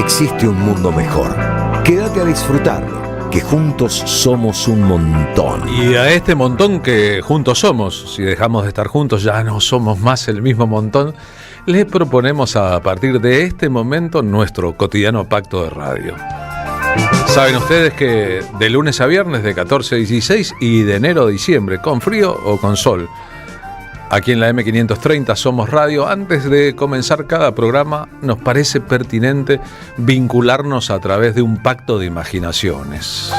existe un mundo mejor. Quédate a disfrutarlo, que juntos somos un montón. Y a este montón que juntos somos, si dejamos de estar juntos ya no somos más el mismo montón, les proponemos a partir de este momento nuestro cotidiano pacto de radio. Saben ustedes que de lunes a viernes de 14 a 16 y de enero a diciembre, con frío o con sol, aquí en la M530 Somos Radio, antes de comenzar cada programa, nos parece pertinente vincularnos a través de un pacto de imaginaciones.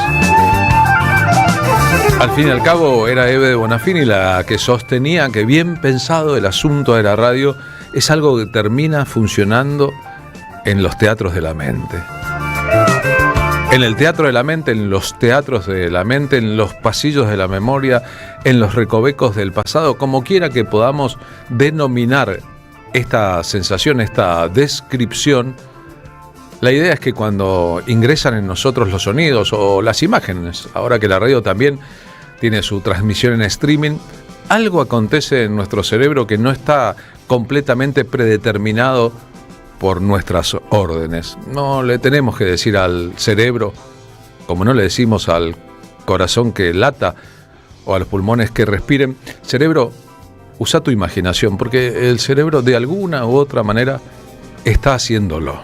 Al fin y al cabo, era Eve de Bonafini la que sostenía que bien pensado el asunto de la radio es algo que termina funcionando en los teatros de la mente. En el teatro de la mente, en los teatros de la mente, en los pasillos de la memoria, en los recovecos del pasado, como quiera que podamos denominar esta sensación, esta descripción, la idea es que cuando ingresan en nosotros los sonidos o las imágenes, ahora que la radio también tiene su transmisión en streaming, algo acontece en nuestro cerebro que no está completamente predeterminado por nuestras órdenes. No le tenemos que decir al cerebro, como no le decimos al corazón que lata o a los pulmones que respiren, cerebro, usa tu imaginación, porque el cerebro de alguna u otra manera está haciéndolo.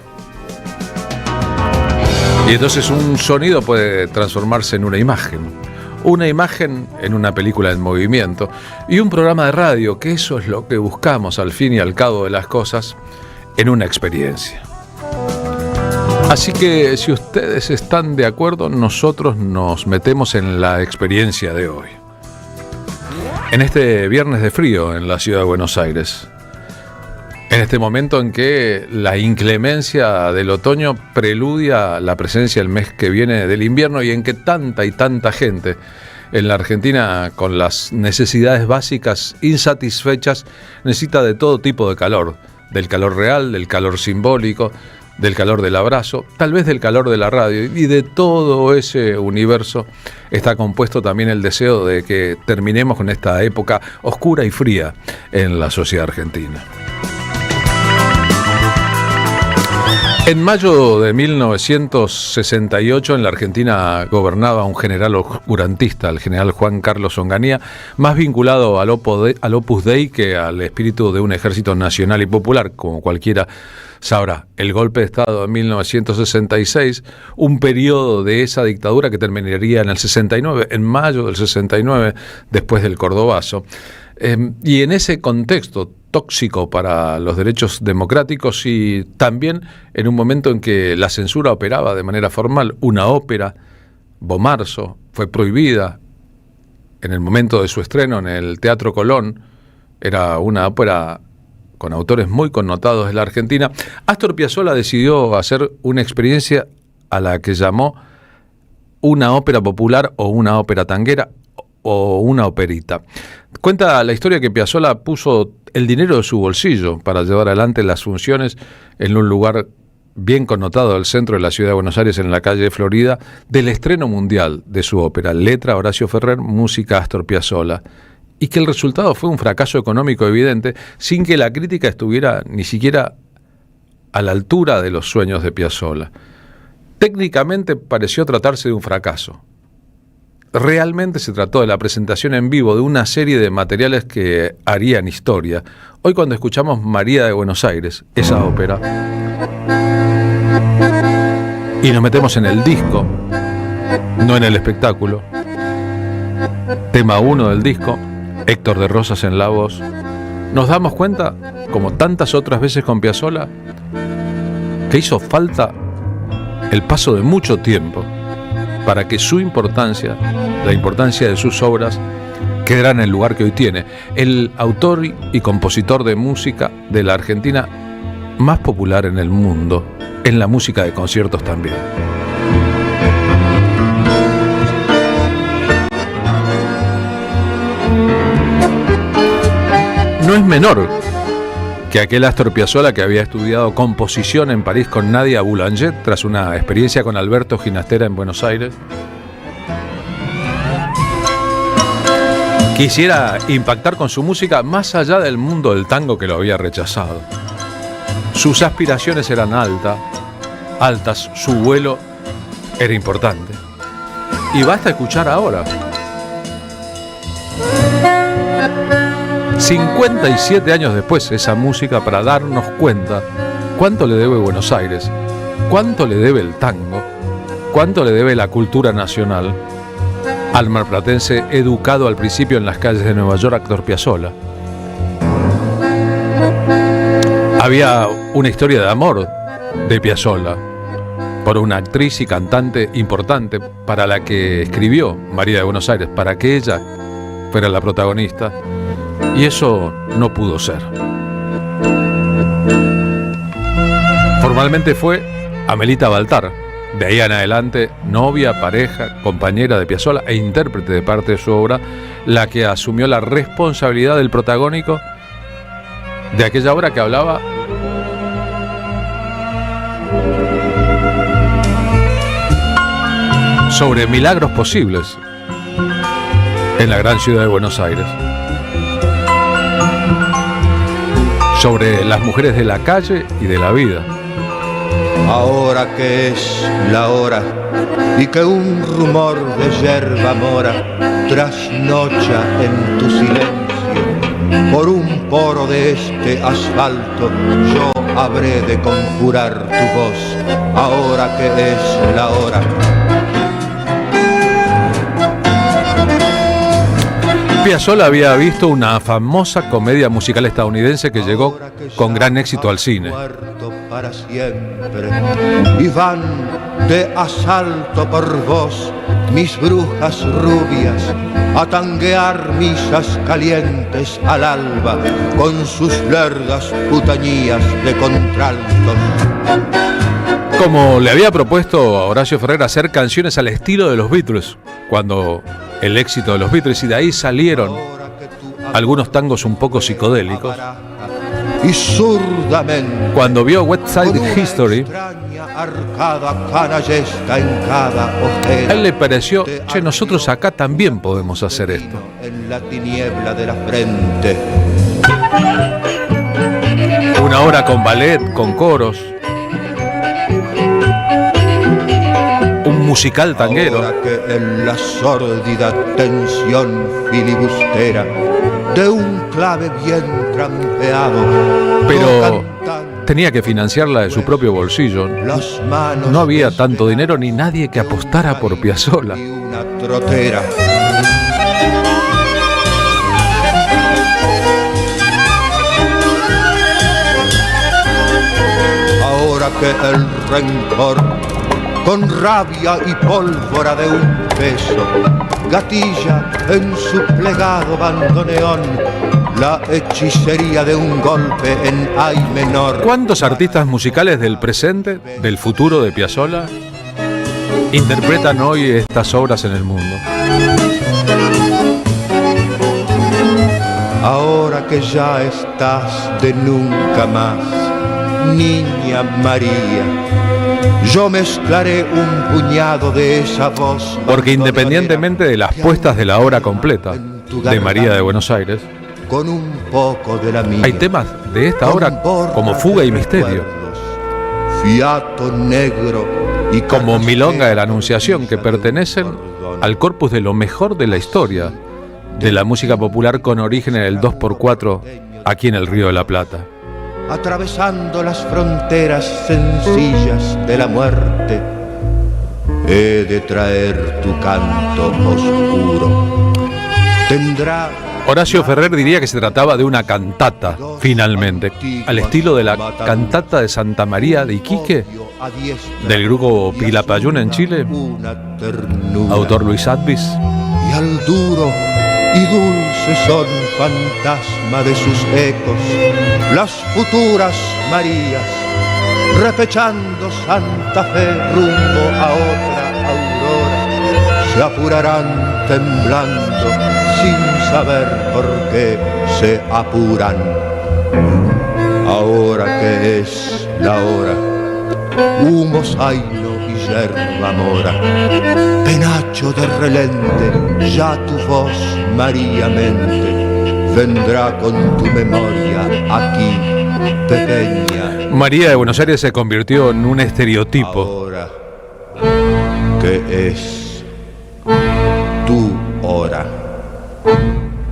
Y entonces un sonido puede transformarse en una imagen en una película en movimiento, y un programa de radio, que eso es lo que buscamos al fin y al cabo de las cosas, en una experiencia. Así que si ustedes están de acuerdo, nosotros nos metemos en la experiencia de hoy. En este viernes de frío en la ciudad de Buenos Aires, en este momento en que la inclemencia del otoño preludia la presencia el mes que viene del invierno, y en que tanta y tanta gente en la Argentina, con las necesidades básicas insatisfechas, necesita de todo tipo de calor. Del calor real, del calor simbólico, del calor del abrazo, tal vez del calor de la radio, y de todo ese universo está compuesto también el deseo de que terminemos con esta época oscura y fría en la sociedad argentina. En mayo de 1968 en la Argentina gobernaba un general oscurantista, el general Juan Carlos Onganía, más vinculado al Opus Dei que al espíritu de un ejército nacional y popular, como cualquiera sabrá. El golpe de Estado de 1966, un periodo de esa dictadura que terminaría en el 69, en mayo del 69, después del Cordobazo. Y en ese contexto tóxico para los derechos democráticos, y también en un momento en que la censura operaba de manera formal, una ópera, Bomarzo, fue prohibida en el momento de su estreno en el Teatro Colón. Era una ópera con autores muy connotados de la Argentina. Astor Piazzolla decidió hacer una experiencia a la que llamó una ópera popular o una ópera tanguera o una operita. Cuenta la historia que Piazzolla puso el dinero de su bolsillo para llevar adelante las funciones en un lugar bien connotado del centro de la ciudad de Buenos Aires, en la calle Florida, del estreno mundial de su ópera, letra Horacio Ferrer, música Astor Piazzolla, y que el resultado fue un fracaso económico evidente, sin que la crítica estuviera ni siquiera a la altura de los sueños de Piazzolla. Técnicamente pareció tratarse de un fracaso. Realmente se trató de la presentación en vivo de una serie de materiales que harían historia. Hoy, cuando escuchamos María de Buenos Aires, esa ópera, y nos metemos en el disco, no en el espectáculo, tema 1 del disco, Héctor de Rosas en la voz, nos damos cuenta, como tantas otras veces con Piazzolla, que hizo falta el paso de mucho tiempo para que su importancia, la importancia de sus obras, quedara en el lugar que hoy tiene. El autor y compositor de música de la Argentina más popular en el mundo, en la música de conciertos también. No es menor que aquel Astor Piazzolla que había estudiado composición en París con Nadia Boulanger tras una experiencia con Alberto Ginastera en Buenos Aires. Quisiera impactar con su música más allá del mundo del tango que lo había rechazado. Sus aspiraciones eran altas, altas, su vuelo era importante. Y basta escuchar ahora. 57 años después, esa música para darnos cuenta cuánto le debe Buenos Aires, cuánto le debe el tango, cuánto le debe la cultura nacional al marplatense educado al principio en las calles de Nueva York, Astor Piazzolla. Había una historia de amor de Piazzolla por una actriz y cantante importante para la que escribió María de Buenos Aires, para que ella fuera la protagonista, y eso no pudo ser. Formalmente fue Amelita Baltar, de ahí en adelante novia, pareja, compañera de Piazzolla e intérprete de parte de su obra, la que asumió la responsabilidad del protagónico de aquella obra que hablaba sobre milagros posibles en la gran ciudad de Buenos Aires, sobre las mujeres de la calle y de la vida. Ahora que es la hora y que un rumor de yerba mora trasnocha en tu silencio, por un poro de este asfalto yo habré de conjurar tu voz. Ahora que es la hora. Piazzolla había visto una famosa comedia musical estadounidense que llegó con gran éxito al cine. Para siempre. Y van de asalto por vos mis brujas rubias a tanguear misas calientes al alba con sus largas putañías de contraltos. Como le había propuesto a Horacio Ferrer hacer canciones al estilo de los Beatles, cuando el éxito de los Beatles, y de ahí salieron algunos tangos un poco psicodélicos. Y zurdamente, cuando vio West Side History, a él le pareció, che, nosotros acá también podemos hacer esto. En la tiniebla de la frente. Una obra con ballet, con coros, un musical tanguero. Ahora que en la sórdida tensión filibustera de un clave bien trampeado, pero tenía que financiarla de su propio bolsillo. No había tanto dinero ni nadie que apostara por Piazzolla. Una trotera. Ahora que el rencor, con rabia y pólvora de un beso, gatilla en su plegado bandoneón la hechicería de un golpe en ay menor. ¿Cuántos artistas musicales del presente, del futuro de Piazzolla, interpretan hoy estas obras en el mundo? Ahora que ya estás de nunca más, niña María, yo mezclaré un puñado de esa voz. Porque independientemente de las puestas de la obra completa de María de Buenos Aires, con un poco de la mía, hay temas de esta obra como Fuga y Misterio, Fiato negro y como Milonga de la Anunciación, que pertenecen al corpus de lo mejor de la historia de la música popular con origen en el 2x4 aquí en el Río de la Plata. Atravesando las fronteras sencillas de la muerte, he de traer tu canto oscuro. Tendrá. Horacio Ferrer diría que se trataba de una cantata, finalmente, al estilo de la cantata de Santa María de Iquique, del grupo Pilapayún en Chile, autor Luis Advis. Y al duro y dulce son fantasma de sus ecos las futuras Marías, repechando Santa Fe rumbo a otra aurora, se apurarán temblando sin saber por qué se apuran. Ahora que es la hora, humo zaino y yerba mora, penacho de relente, ya tu voz María mente vendrá con tu memoria aquí, pequeña. María de Buenos Aires se convirtió en un estereotipo. Ahora que es tu hora,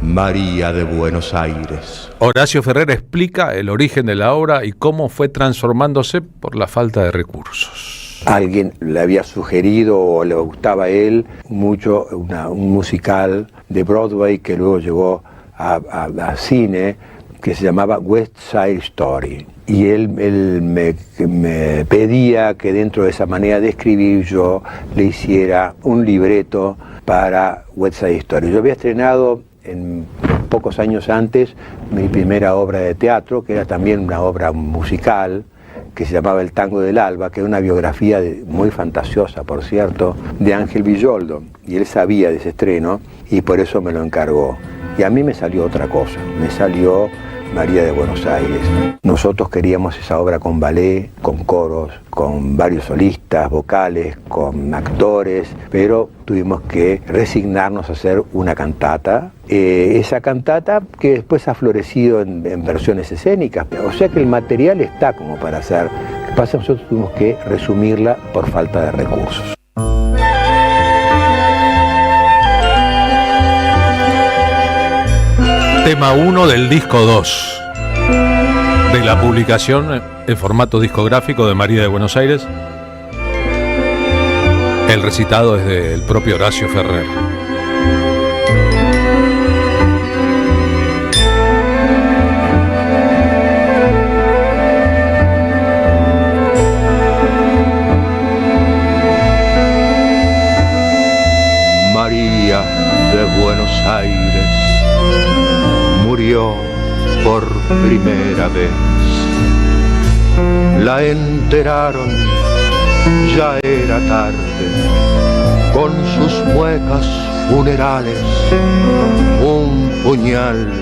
María de Buenos Aires. Horacio Ferrer explica el origen de la obra y cómo fue transformándose por la falta de recursos. Alguien le había sugerido o le gustaba a él mucho un musical de Broadway que luego llegó a cine, que se llamaba West Side Story. Y él me pedía que dentro de esa manera de escribir yo le hiciera un libreto para West Side Story. Yo había estrenado pocos años antes mi primera obra de teatro, que era también una obra musical, que se llamaba El Tango del Alba, que era una biografía muy fantasiosa, por cierto, de Ángel Villoldo. Y él sabía de ese estreno y por eso me lo encargó. Y a mí me salió otra cosa, me salió María de Buenos Aires. Nosotros queríamos esa obra con ballet, con coros, con varios solistas, vocales, con actores, pero tuvimos que resignarnos a hacer una cantata. Esa cantata que después ha florecido en versiones escénicas, o sea que el material está como para hacer. Lo que pasa es que nosotros tuvimos que resumirla por falta de recursos. Tema 1 del disco 2 de la publicación en formato discográfico de María de Buenos Aires. El recitado es del propio Horacio Ferrer. María de Buenos Aires murió por primera vez. La enteraron, ya era tarde, con sus muecas funerales, un puñal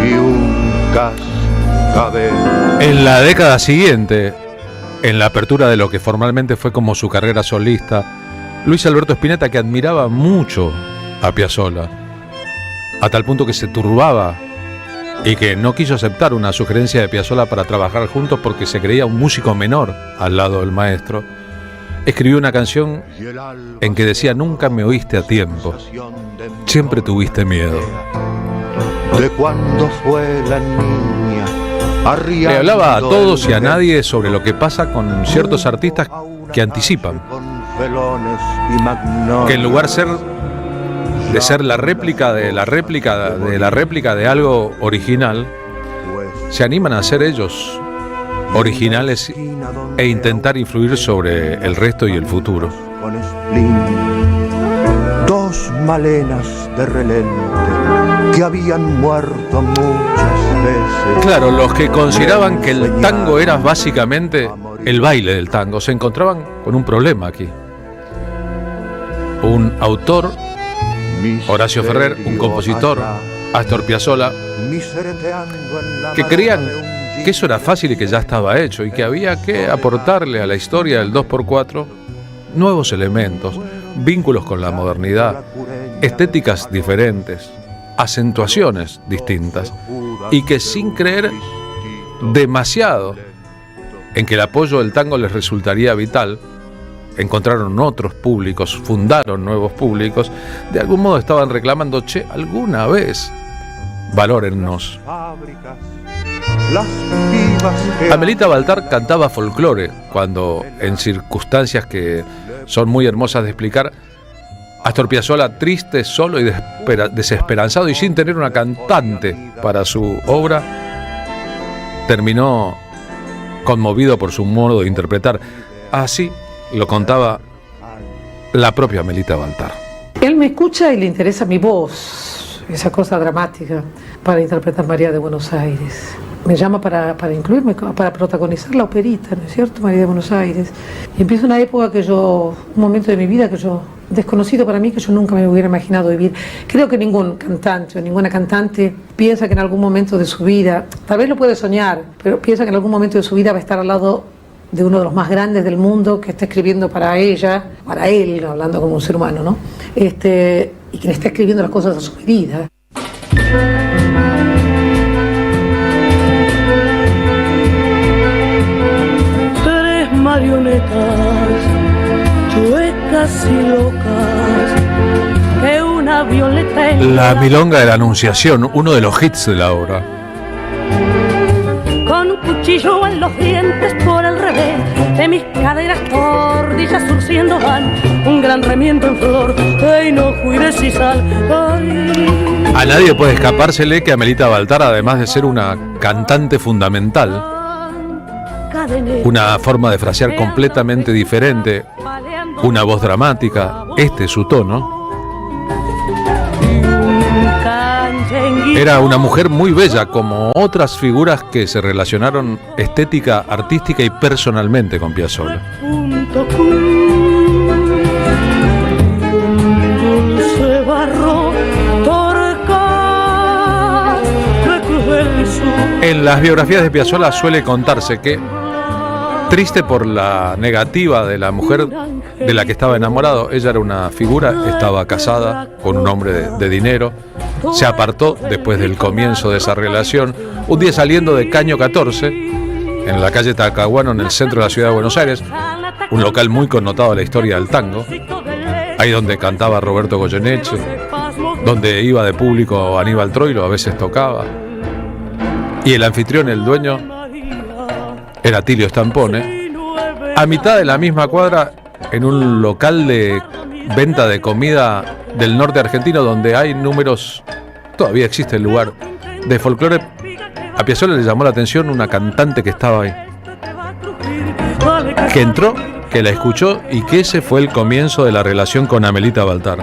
y un cascabel. En la década siguiente, en la apertura de lo que formalmente fue como su carrera solista, Luis Alberto Spinetta, que admiraba mucho a Piazzolla, a tal punto que se turbaba y que no quiso aceptar una sugerencia de Piazzolla para trabajar juntos porque se creía un músico menor al lado del maestro, escribió una canción en que decía: nunca me oíste a tiempo, siempre tuviste miedo. De cuando fue la niña, le hablaba a todos y a nadie sobre lo que pasa con ciertos artistas que anticipan, que en lugar de ser la réplica de la réplica de la réplica de algo original, se animan a ser ellos originales e intentar influir sobre el resto y el futuro. Dos malenas de relente que habían muerto muchas veces. Claro, los que consideraban que el tango era básicamente el baile del tango se encontraban con un problema aquí. Un autor, Horacio Ferrer, un compositor, Astor Piazzolla, que creían que eso era fácil y que ya estaba hecho y que había que aportarle a la historia del 2x4 nuevos elementos, vínculos con la modernidad, estéticas diferentes, acentuaciones distintas, y que sin creer demasiado en que el apoyo del tango les resultaría vital, encontraron otros públicos, fundaron nuevos públicos, de algún modo estaban reclamando: che, alguna vez valórennos. Amelita Baltar cantaba folclore cuando, en circunstancias que son muy hermosas de explicar, Astor Piazzolla, triste, solo y desesperanzado y sin tener una cantante para su obra, terminó conmovido por su modo de interpretar. Así lo contaba la propia Amelita Baltar. Él me escucha y le interesa mi voz, esa cosa dramática, para interpretar María de Buenos Aires. Me llama para incluirme, para protagonizar la operita, ¿no es cierto? María de Buenos Aires. Y empieza una época un momento de mi vida desconocido para mí, que yo nunca me hubiera imaginado vivir. Creo que ningún cantante o ninguna cantante piensa que en algún momento de su vida, tal vez lo puede soñar, pero piensa que en algún momento de su vida va a estar al lado de uno de los más grandes del mundo, que está escribiendo para ella, para él, hablando como un ser humano, ¿no? Y que le está escribiendo las cosas a su medida. marionetas chuecas y locas que una violeta en La milonga de la Anunciación, uno de los hits de la obra. con un cuchillo en los dientes por el revés de mis caderas tordillas surciendo van un gran remiendo en flor de hinojo y de sisal. Ay, A nadie puede escapársele que Amelita Baltar, además de ser una cantante fundamental, una forma de frasear completamente diferente, una voz dramática, este es su tono, era una mujer muy bella, como otras figuras que se relacionaron estética, artística y personalmente con Piazzolla. En las biografías de Piazzolla suele contarse que, triste por la negativa de la mujer de la que estaba enamorado, ella era una figura, estaba casada con un hombre de dinero, se apartó después del comienzo de esa relación. Un día saliendo de Caño 14, en la calle Talcahuano, en el centro de la ciudad de Buenos Aires, un local muy connotado de la historia del tango, ahí donde cantaba Roberto Goyeneche, donde iba de público Aníbal Troilo, a veces tocaba, y el anfitrión, el dueño, era Tilio Stampone. A mitad de la misma cuadra, en un local de venta de comida del norte argentino, donde hay números, todavía existe el lugar, de folclore, a Piazzolla le llamó la atención una cantante que estaba ahí, que entró, que la escuchó y que ese fue el comienzo de la relación con Amelita Baltar.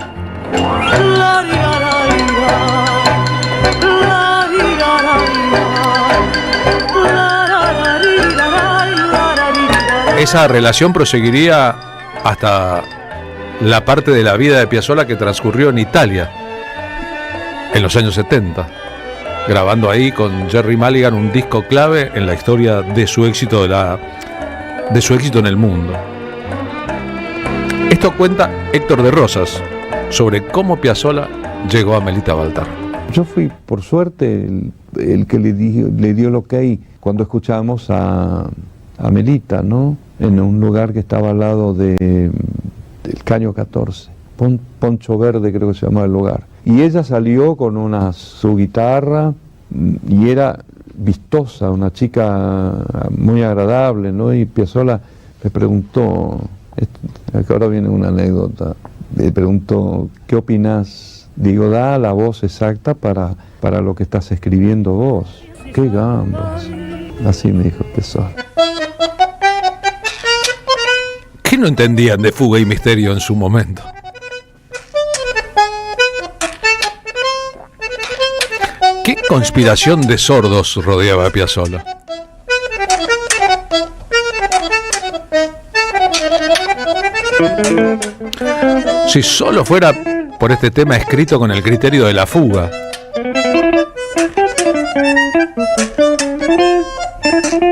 Esa relación proseguiría hasta la parte de la vida de Piazzolla que transcurrió en Italia en los años 70, grabando ahí con Jerry Mulligan un disco clave en la historia de su éxito en el mundo. Esto cuenta Héctor de Rosas sobre cómo Piazzolla llegó a Amelita Baltar. Yo fui, por suerte, el que le dio el ok cuando escuchamos a Amelita, ¿no? En un lugar que estaba al lado del Caño 14. Poncho Verde creo que se llamaba el lugar. Y ella salió con su guitarra y era vistosa, una chica muy agradable, ¿no? Y Piazzolla le preguntó, ahora viene una anécdota, le preguntó, ¿qué opinás? Digo, da la voz exacta para lo que estás escribiendo vos. ¡Qué gambas! Así me dijo Piazzolla. ¿Qué no entendían de Fuga y Misterio en su momento? ¿Qué conspiración de sordos rodeaba a Piazzolla? Si solo fuera por este tema escrito con el criterio de la fuga.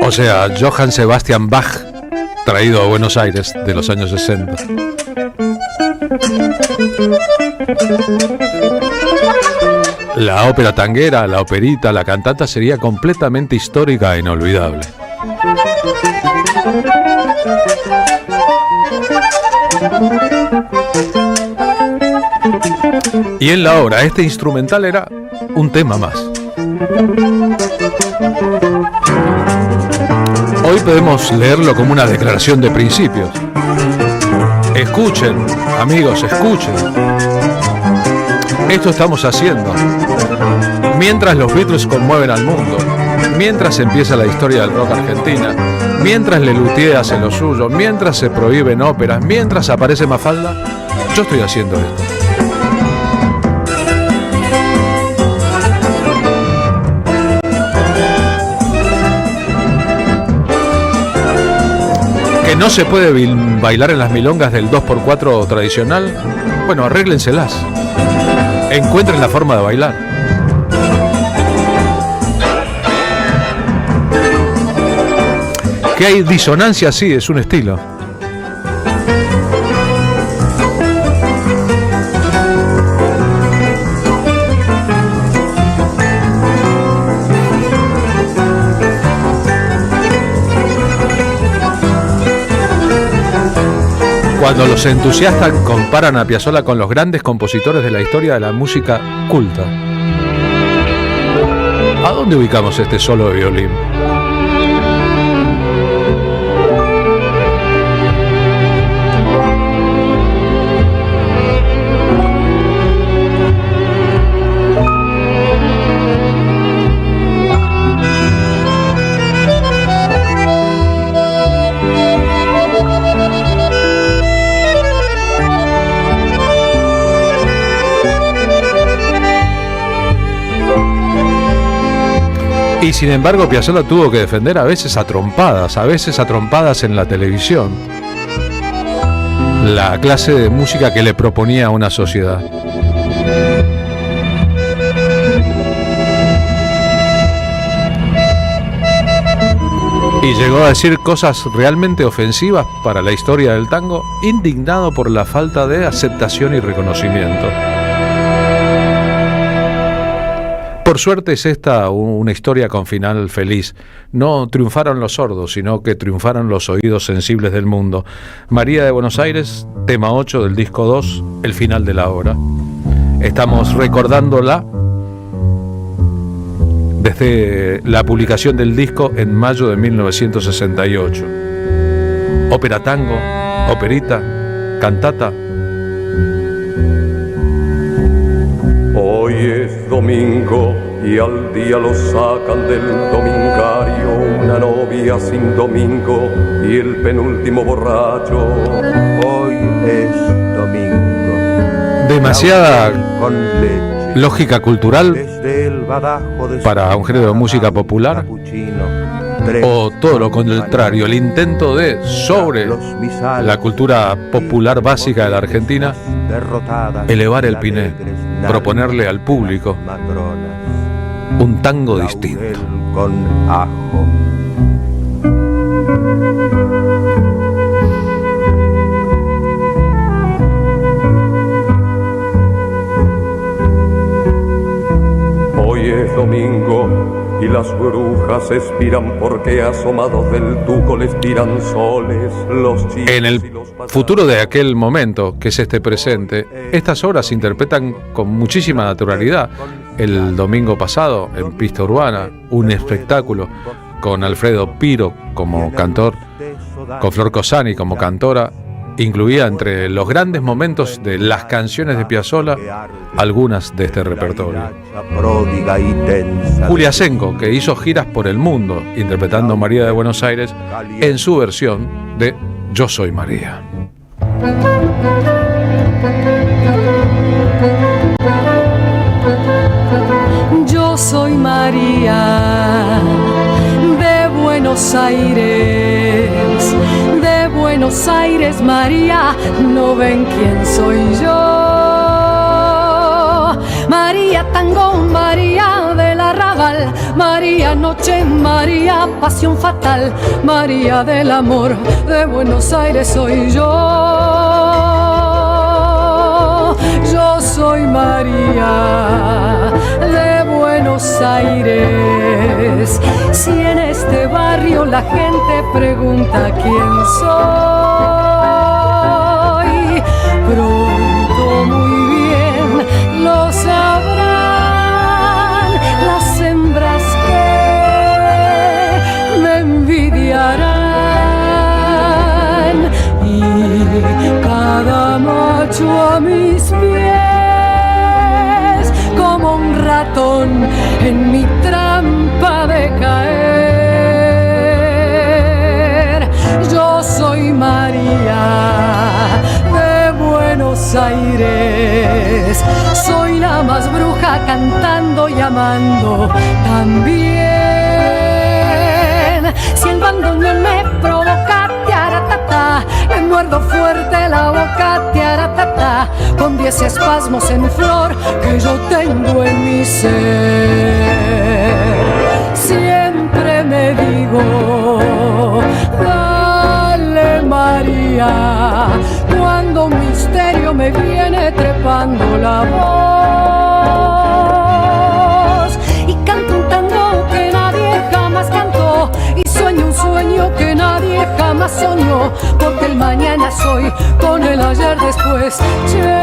O sea, Johann Sebastian Bach traído a Buenos Aires de los años 60. La ópera tanguera, la operita, la cantata sería completamente histórica e inolvidable. Y en la obra, este instrumental era un tema más. Hoy podemos leerlo como una declaración de principios. Escuchen, amigos, escuchen. Esto estamos haciendo. Mientras los Beatles conmueven al mundo, mientras empieza la historia del rock argentina, mientras Lelutier hace lo suyo, mientras se prohíben óperas, mientras aparece Mafalda, yo estoy haciendo esto. ¿Que no se puede bailar en las milongas del 2x4 tradicional? Bueno, arréglenselas. Encuentren la forma de bailar. Que hay disonancia, sí, es un estilo. Cuando los entusiastas comparan a Piazzolla con los grandes compositores de la historia de la música culta. ¿A dónde ubicamos este solo de violín? Y sin embargo Piazzolla tuvo que defender a veces a trompadas en la televisión, la clase de música que le proponía a una sociedad. Y llegó a decir cosas realmente ofensivas para la historia del tango, indignado por la falta de aceptación y reconocimiento. Por suerte es esta una historia con final feliz. No triunfaron los sordos, sino que triunfaron los oídos sensibles del mundo. María de Buenos Aires, tema 8 del disco 2, el final de la obra. Estamos recordándola desde la publicación del disco en mayo de 1968. Ópera tango, operita, cantata. Hoy es domingo y al día lo sacan del domingario, una novia sin domingo y el penúltimo borracho. Hoy es domingo. Demasiada Con leche. lógica cultural Desde el badajo de para un género de música popular, capuchino, tres o todo lo contrario, el intento de, sobre los misales, la cultura popular básica de la Argentina, derrotadas, elevar el piné, alegres naves, proponerle al público matronas, un tango laurel distinto. con ajo. Hoy es domingo y las brujas expiran porque asomados del tuco les tiran soles los chicos. En el futuro de aquel momento, que es este presente, estas obras se interpretan con muchísima naturalidad. El domingo pasado, en Pista Urbana, un espectáculo con Alfredo Piro como cantor, con Flor Cosani como cantora, incluía entre los grandes momentos de las canciones de Piazzolla algunas de este repertorio. Pródiga y tensa. Julia Senko, que hizo giras por el mundo interpretando María de Buenos Aires en su versión de Yo Soy María. Yo soy María de Buenos Aires, de Buenos Aires, María, ¿no ven quién soy yo? María tango, María del arrabal, María noche, María pasión fatal, María del amor, de Buenos Aires soy yo. Yo soy María de Buenos Aires. Si en este barrio la gente pregunta quién soy, pronto muy bien lo sabrán las hembras que me envidiarán y cada macho a mis pies como un ratón en mi trampa de caer. Yo soy María de Buenos Aires, soy la más bruja cantando y amando también. Si el bandoneón me provoca tiaratata, me muerdo fuerte la boca tiaratata, con 10 espasmos en flor que yo tengo en mi ser. Siempre me digo, dale María, cuando un misterio me viene trepando la voz, y canto un tango que nadie jamás cantó, y sueño un sueño que nadie jamás soñó, porque el mañana soy con después. Che.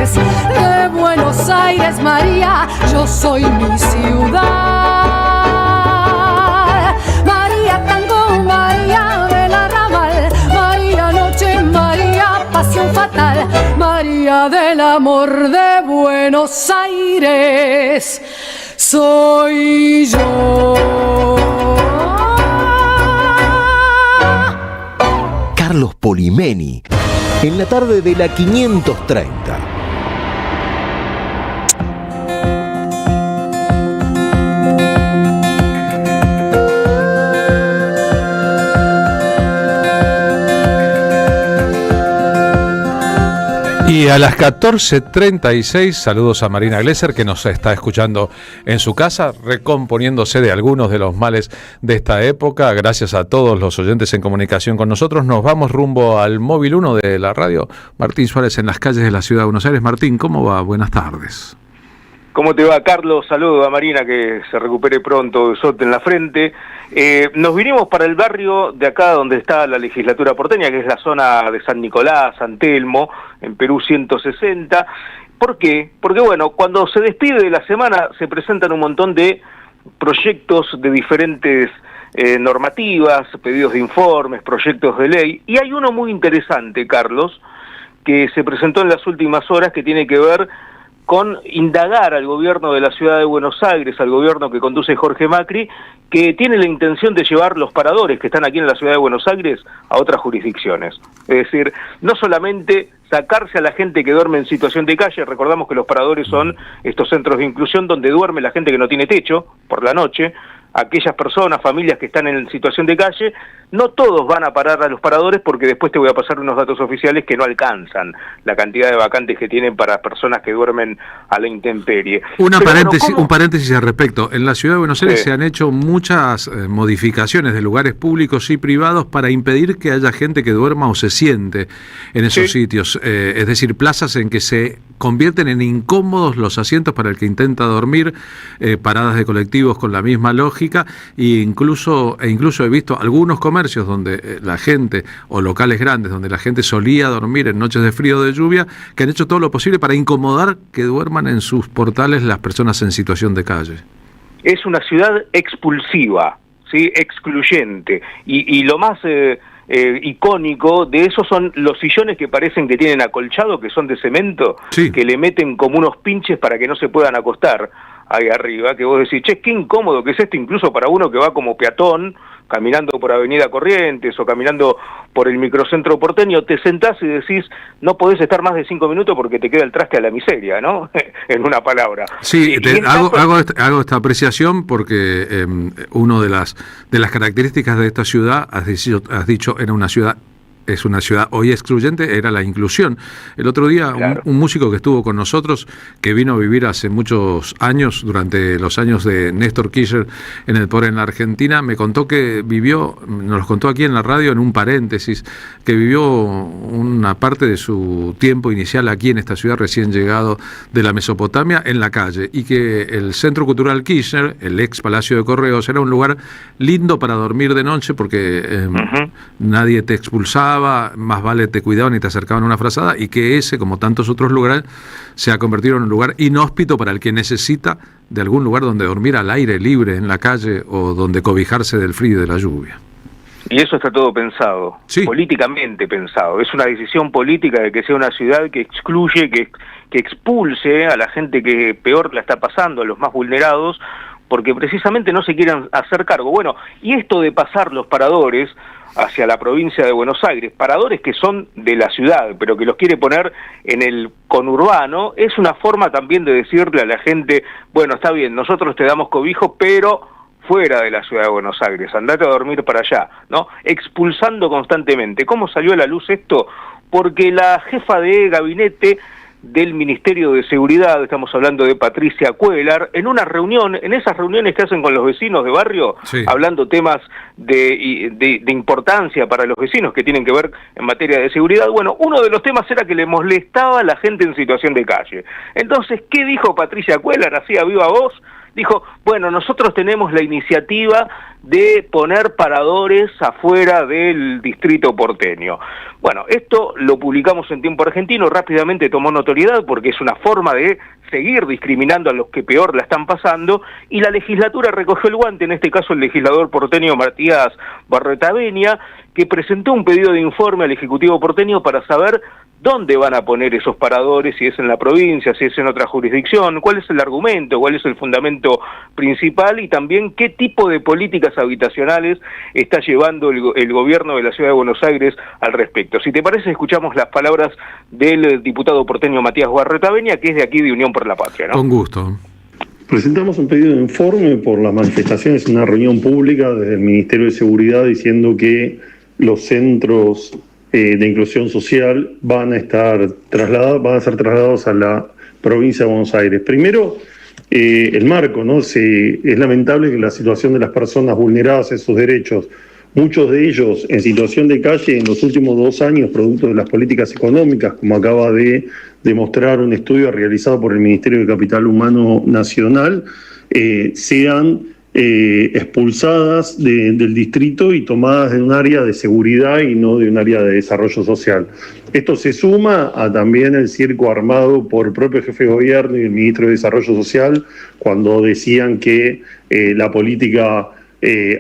De Buenos Aires, María, yo soy mi ciudad. María tango, María del arrabal, María noche, María pasión fatal, María del amor de Buenos Aires, soy yo. Carlos Polimeni, en la tarde de la 530. Y a las 14:36, saludos a Marina Glesser, que nos está escuchando en su casa, recomponiéndose de algunos de los males de esta época. Gracias a todos los oyentes en comunicación con nosotros. Nos vamos rumbo al móvil 1 de la radio. Martín Suárez en las calles de la ciudad de Buenos Aires. Martín, ¿cómo va? Buenas tardes. ¿Cómo te va, Carlos? Saludo a Marina, que se recupere pronto, sote en la frente. Nos vinimos para el barrio de acá donde está la legislatura porteña, que es la zona de San Nicolás, San Telmo, en Perú 160. ¿Por qué? Porque, bueno, cuando se despide de la semana se presentan un montón de proyectos de diferentes normativas, pedidos de informes, proyectos de ley, y hay uno muy interesante, Carlos, que se presentó en las últimas horas, que tiene que ver con indagar al gobierno de la ciudad de Buenos Aires, al gobierno que conduce Jorge Macri, que tiene la intención de llevar los paradores que están aquí en la ciudad de Buenos Aires a otras jurisdicciones. Es decir, no solamente sacarse a la gente que duerme en situación de calle, recordamos que los paradores son estos centros de inclusión donde duerme la gente que no tiene techo por la noche, aquellas personas, familias que están en situación de calle, no todos van a parar a los paradores, porque después te voy a pasar unos datos oficiales que no alcanzan la cantidad de vacantes que tienen para personas que duermen a la intemperie. Un paréntesis al respecto. En la ciudad de Buenos Aires se han hecho muchas modificaciones de lugares públicos y privados para impedir que haya gente que duerma o se siente en esos sitios. Es decir, plazas en que se convierten en incómodos los asientos para el que intenta dormir, paradas de colectivos con la misma lógica, e incluso he visto algunos comercios donde la gente, o locales grandes donde la gente solía dormir en noches de frío o de lluvia, que han hecho todo lo posible para incomodar que duerman en sus portales las personas en situación de calle. Es una ciudad expulsiva, ¿sí? Excluyente, y lo más icónico de eso son los sillones que parecen que tienen acolchado, que son de cemento, que le meten como unos pinches para que no se puedan acostar ahí arriba, que vos decís, che, qué incómodo que es esto, incluso para uno que va como peatón, caminando por Avenida Corrientes o caminando por el microcentro porteño, te sentás y decís, no podés estar más de 5 minutos porque te queda el traste a la miseria, ¿no? En una palabra. Sí, hago esta apreciación porque uno de las características de esta ciudad, has dicho, era una ciudad es una ciudad hoy excluyente, era la inclusión. El otro día, claro, un músico que estuvo con nosotros, que vino a vivir hace muchos años, durante los años de Néstor Kirchner en el poder en la Argentina, me contó que vivió, nos lo contó aquí en la radio en un paréntesis, que vivió una parte de su tiempo inicial aquí en esta ciudad, recién llegado de la Mesopotamia, en la calle, y que el Centro Cultural Kirchner, el ex Palacio de Correos, era un lugar lindo para dormir de noche porque nadie te expulsaba, más vale te cuidaban y te acercaban a una frazada, y que ese, como tantos otros lugares, se ha convertido en un lugar inhóspito para el que necesita de algún lugar donde dormir al aire libre en la calle o donde cobijarse del frío y de la lluvia. Y eso está todo pensado, sí, políticamente pensado. Es una decisión política de que sea una ciudad que excluye, que expulse a la gente que peor la está pasando, a los más vulnerados, porque precisamente no se quieren hacer cargo. Bueno, y esto de pasar los paradores hacia la provincia de Buenos Aires, paradores que son de la ciudad, pero que los quiere poner en el conurbano, es una forma también de decirle a la gente, bueno, está bien, nosotros te damos cobijo, pero fuera de la ciudad de Buenos Aires, andate a dormir para allá, ¿no? Expulsando constantemente. ¿Cómo salió a la luz esto? Porque la jefa de gabinete del Ministerio de Seguridad, estamos hablando de Patricia Cuéllar, en una reunión, en esas reuniones que hacen con los vecinos de barrio, sí, hablando temas de importancia para los vecinos que tienen que ver en materia de seguridad, bueno, uno de los temas era que le molestaba a la gente en situación de calle. Entonces, ¿qué dijo Patricia Cuéllar así a viva voz? Dijo, bueno, nosotros tenemos la iniciativa de poner paradores afuera del distrito porteño. Bueno, esto lo publicamos en Tiempo Argentino, rápidamente tomó notoriedad porque es una forma de seguir discriminando a los que peor la están pasando, y la legislatura recogió el guante, en este caso el legislador porteño Matías Barretavenia, que presentó un pedido de informe al Ejecutivo porteño para saber dónde van a poner esos paradores, si es en la provincia, si es en otra jurisdicción, cuál es el argumento, cuál es el fundamento principal, y también qué tipo de políticas habitacionales está llevando el gobierno de la Ciudad de Buenos Aires al respecto. Si te parece, escuchamos las palabras del diputado porteño Matías Barretavenia, que es de aquí de Unión por la Patria, ¿no? Con gusto. Presentamos un pedido de informe por las manifestaciones en una reunión pública desde el Ministerio de Seguridad diciendo que los centros de inclusión social van a ser trasladados a la provincia de Buenos Aires. Primero, el marco, ¿no? Es lamentable que la situación de las personas vulneradas en sus derechos, muchos de ellos en situación de calle en los últimos 2 años, producto de las políticas económicas, como acaba de demostrar un estudio realizado por el Ministerio de Capital Humano Nacional, sean expulsadas del distrito y tomadas de un área de seguridad y no de un área de desarrollo social. Esto se suma a también el circo armado por el propio jefe de gobierno y el ministro de Desarrollo Social cuando decían que la política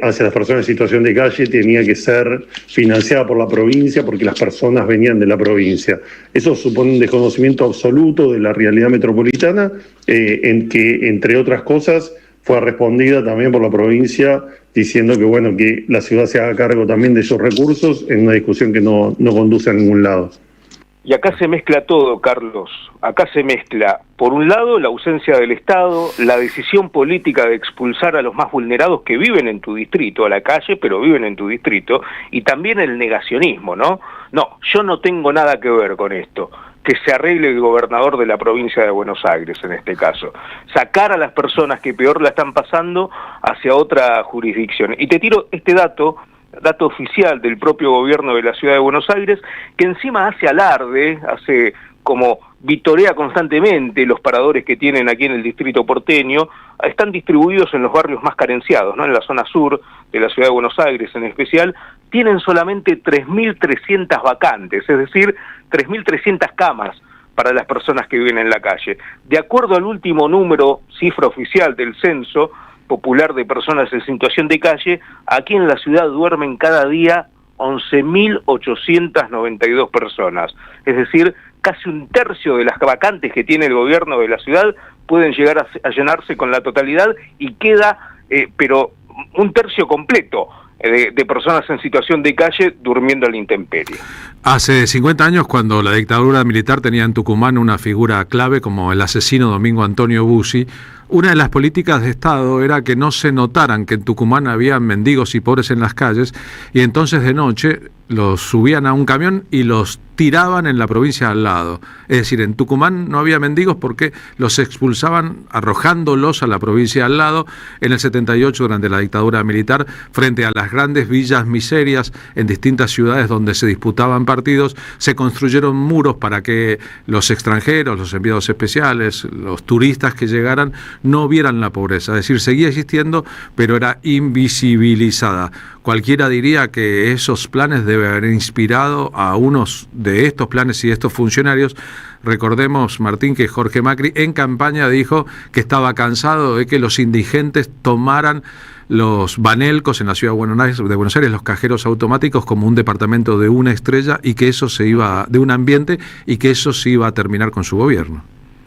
hacia las personas en situación de calle tenía que ser financiada por la provincia porque las personas venían de la provincia. Eso supone un desconocimiento absoluto de la realidad metropolitana, en que, entre otras cosas, fue respondida también por la provincia diciendo que bueno, que la ciudad se haga cargo también de esos recursos en una discusión que no conduce a ningún lado. Y acá se mezcla todo, Carlos. Acá se mezcla, por un lado, la ausencia del Estado, la decisión política de expulsar a los más vulnerados que viven en tu distrito, a la calle, pero viven en tu distrito, y también el negacionismo, ¿no? No, yo no tengo nada que ver con esto. Que se arregle el gobernador de la provincia de Buenos Aires, en este caso. Sacar a las personas que peor la están pasando hacia otra jurisdicción. Y te tiro este dato oficial del propio gobierno de la Ciudad de Buenos Aires, que encima hace alarde, hace como vitorea constantemente los paradores que tienen aquí en el distrito porteño, están distribuidos en los barrios más carenciados, ¿no? En la zona sur de la Ciudad de Buenos Aires en especial, tienen solamente 3.300 vacantes, es decir, 3.300 camas para las personas que viven en la calle. De acuerdo al último número, cifra oficial del Censo Popular de Personas en Situación de Calle, aquí en la ciudad duermen cada día 11.892 personas, es decir, casi un tercio de las vacantes que tiene el gobierno de la ciudad pueden llegar a llenarse con la totalidad y queda, pero un tercio completo de personas en situación de calle durmiendo a la intemperie. Hace 50 años, cuando la dictadura militar tenía en Tucumán una figura clave como el asesino Domingo Antonio Bussi, una de las políticas de Estado era que no se notaran que en Tucumán había mendigos y pobres en las calles, y entonces de noche los subían a un camión y los tiraban en la provincia al lado. Es decir, en Tucumán no había mendigos porque los expulsaban arrojándolos a la provincia al lado. En el 78, durante la dictadura militar, frente a las grandes villas miserias en distintas ciudades donde se disputaban partidos, se construyeron muros para que los extranjeros, los enviados especiales, los turistas que llegaran no vieran la pobreza. Es decir, seguía existiendo, pero era invisibilizada. Cualquiera diría que esos planes deben haber inspirado a unos de estos planes y de estos funcionarios. Recordemos, Martín, que Jorge Macri en campaña dijo que estaba cansado de que los indigentes tomaran los banelcos en la ciudad de Buenos Aires, los cajeros automáticos, como un departamento de una estrella, y que eso se iba, de un ambiente, y que eso se iba a terminar con su gobierno.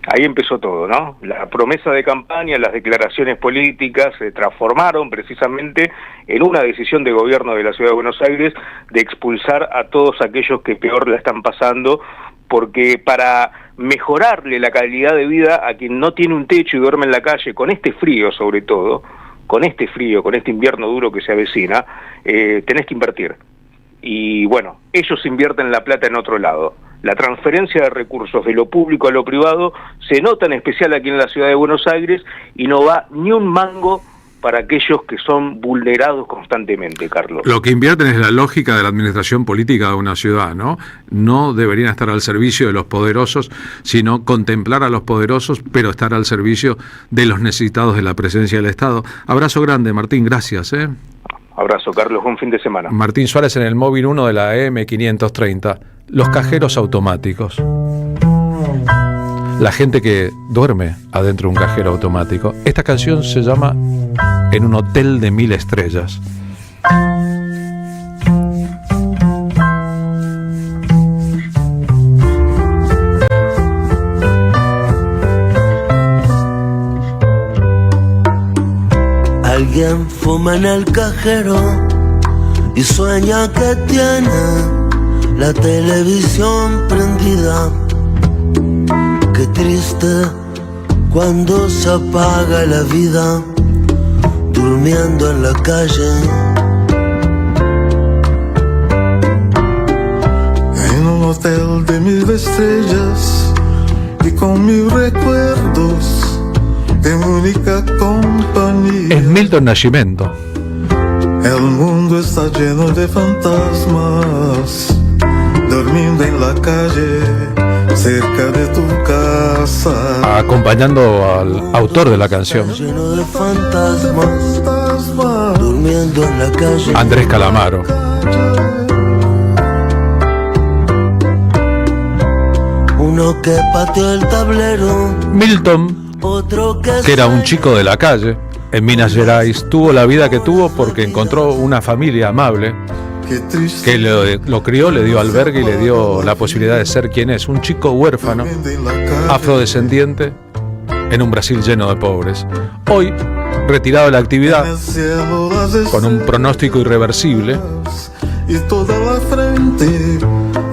Ahí empezó todo, ¿no? La promesa de campaña, las declaraciones políticas se transformaron precisamente en una decisión de gobierno de la Ciudad de Buenos Aires de expulsar a todos aquellos que peor la están pasando, porque para mejorarle la calidad de vida a quien no tiene un techo y duerme en la calle, con este frío sobre todo, con este frío, con este invierno duro que se avecina, tenés que invertir. Y bueno, ellos invierten la plata en otro lado. La transferencia de recursos de lo público a lo privado se nota en especial aquí en la Ciudad de Buenos Aires y no va ni un mango para aquellos que son vulnerados constantemente, Carlos. Lo que invierten es la lógica de la administración política de una ciudad, ¿no? No deberían estar al servicio de los poderosos, sino contemplar a los poderosos, pero estar al servicio de los necesitados de la presencia del Estado. Abrazo grande, Martín, gracias. Abrazo, Carlos, buen fin de semana. Martín Suárez en el móvil 1 de la M530. Los cajeros automáticos. La gente que duerme adentro de un cajero automático. Esta canción se llama En un hotel de 1000 estrellas. Alguien fuma en el cajero y sueña que tiene la televisión prendida. Qué triste cuando se apaga la vida durmiendo en la calle. En un hotel de 1000 estrellas y con 1000 recuerdos de única compañía. Es Milton Nascimento. El mundo está lleno de fantasmas, durmiendo en la calle, cerca de tu casa. Acompañando al autor de la canción, Lleno de fantasmas, durmiendo en la calle. Andrés Calamaro. Uno que pateó el tablero, Milton, otro que era un chico de la calle, en Minas Gerais, tuvo la vida que tuvo porque encontró una familia amable que lo crió, le dio albergue y le dio la posibilidad de ser quien es, un chico huérfano, afrodescendiente, en un Brasil lleno de pobres. Hoy, retirado de la actividad, con un pronóstico irreversible, y toda la frente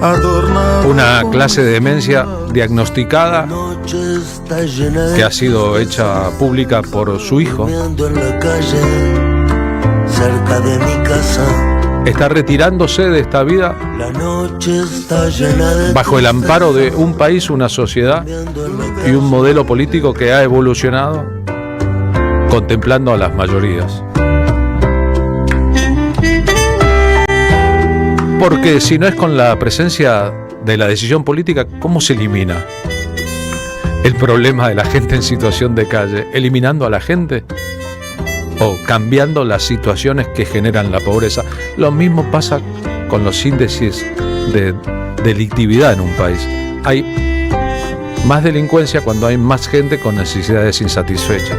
adornada, una clase de demencia diagnosticada que ha sido hecha pública por su hijo, durmiendo en la calle, cerca de mi casa. está retirándose de esta vida La noche está llena de bajo el amparo de un país, una sociedad y un modelo político que ha evolucionado contemplando a las mayorías. Porque si no es con la presencia de la decisión política, ¿cómo se elimina el problema de la gente en situación de calle? ¿Eliminando a la gente o cambiando las situaciones que generan la pobreza? Lo mismo pasa con los índices de delictividad en un país. Hay más delincuencia cuando hay más gente con necesidades insatisfechas.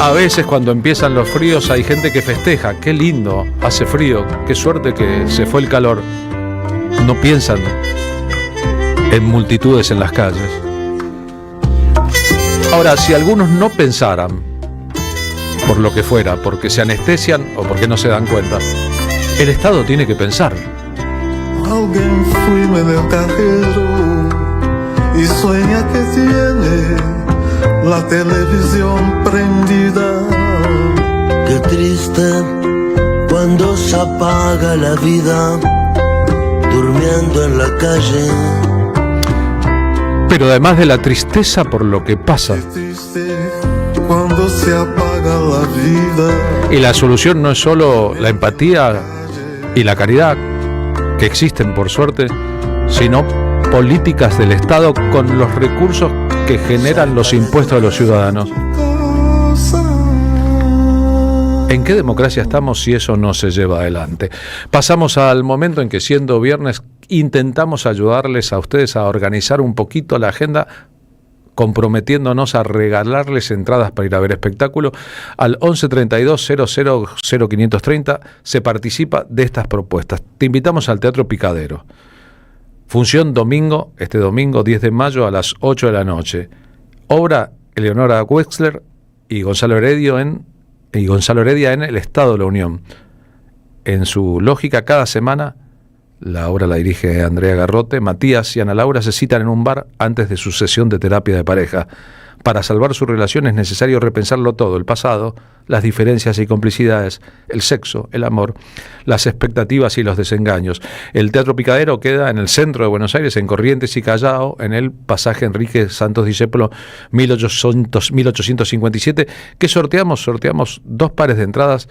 A veces cuando empiezan los fríos hay gente que festeja, qué lindo, hace frío, qué suerte que se fue el calor. No piensan en multitudes en las calles. Ahora, si algunos no pensaran, por lo que fuera, porque se anestesian o porque no se dan cuenta, el Estado tiene que pensar. alguien fuima en el cajero y sueña que tiene la televisión prendida. Qué triste cuando se apaga la vida durmiendo en la calle. Pero además de la tristeza por lo que pasa, Cuando se apaga la vida. y la solución no es solo la empatía y la caridad, que existen por suerte, sino políticas del Estado con los recursos que generan los impuestos de los ciudadanos. ¿En qué democracia estamos si eso no se lleva adelante? Pasamos al momento en que, siendo viernes, intentamos ayudarles a ustedes a organizar un poquito la agenda comprometiéndonos a regalarles entradas para ir a ver espectáculo. Al 11 32 00 0530 se participa de estas propuestas. Te invitamos al Teatro Picadero. Función domingo, este domingo 10 de mayo a las 8 de la noche. Obra Eleonora Wexler y Gonzalo Heredia en El Estado de la Unión. En su lógica, cada semana, la obra la dirige Andrea Garrote, Matías y Ana Laura se citan en un bar antes de su sesión de terapia de pareja. Para salvar su relación es necesario repensarlo todo: el pasado, las diferencias y complicidades, el sexo, el amor, las expectativas y los desengaños. El Teatro Picadero queda en el centro de Buenos Aires, en Corrientes y Callao, en el pasaje Enrique Santos Discépolo 1857, que sorteamos 2 pares de entradas,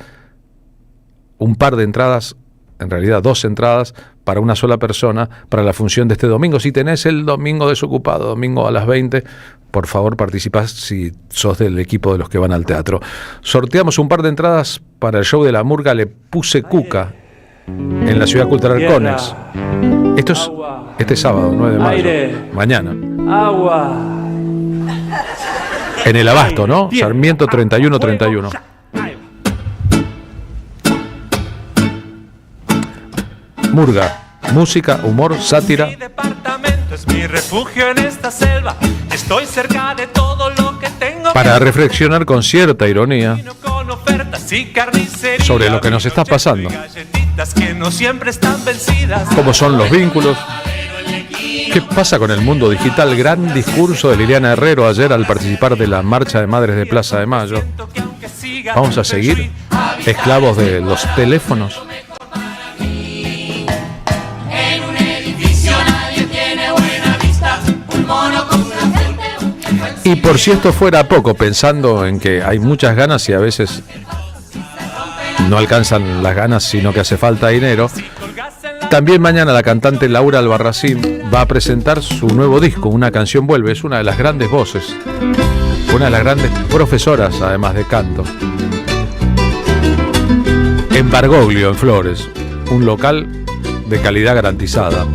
un par de entradas, en realidad 2 entradas para una sola persona para la función de este domingo. Si tenés el domingo desocupado, domingo a las 20, por favor participás si sos del equipo de los que van al teatro. Sorteamos un par de entradas para el show de la murga Le Puse Cuca en la Ciudad Cultural Conex. Esto es este sábado, 9 de mayo. Aire. Mañana. Agua. En el Abasto, ¿no? Sarmiento 3131. Murga, música, humor, sátira. Mi departamento es mi refugio en esta selva. Estoy cerca de todo lo que tengo. Para reflexionar con cierta ironía Con ofertas y carnicería. sobre lo que nos está pasando. Galletitas que no siempre están vencidas. ¿Cómo son los vínculos? ¿Qué pasa con el mundo digital? Gran discurso de Liliana Herrero ayer al participar de la Marcha de Madres de Plaza de Mayo. ¿Vamos a seguir esclavos de los teléfonos? Y por si esto fuera poco, pensando en que hay muchas ganas y a veces no alcanzan las ganas, sino que hace falta dinero, también mañana la cantante Laura Albarracín va a presentar su nuevo disco, Una canción vuelve. Es una de las grandes voces, una de las grandes profesoras, además de canto. En Bargoglio, en Flores, un local de calidad garantizada.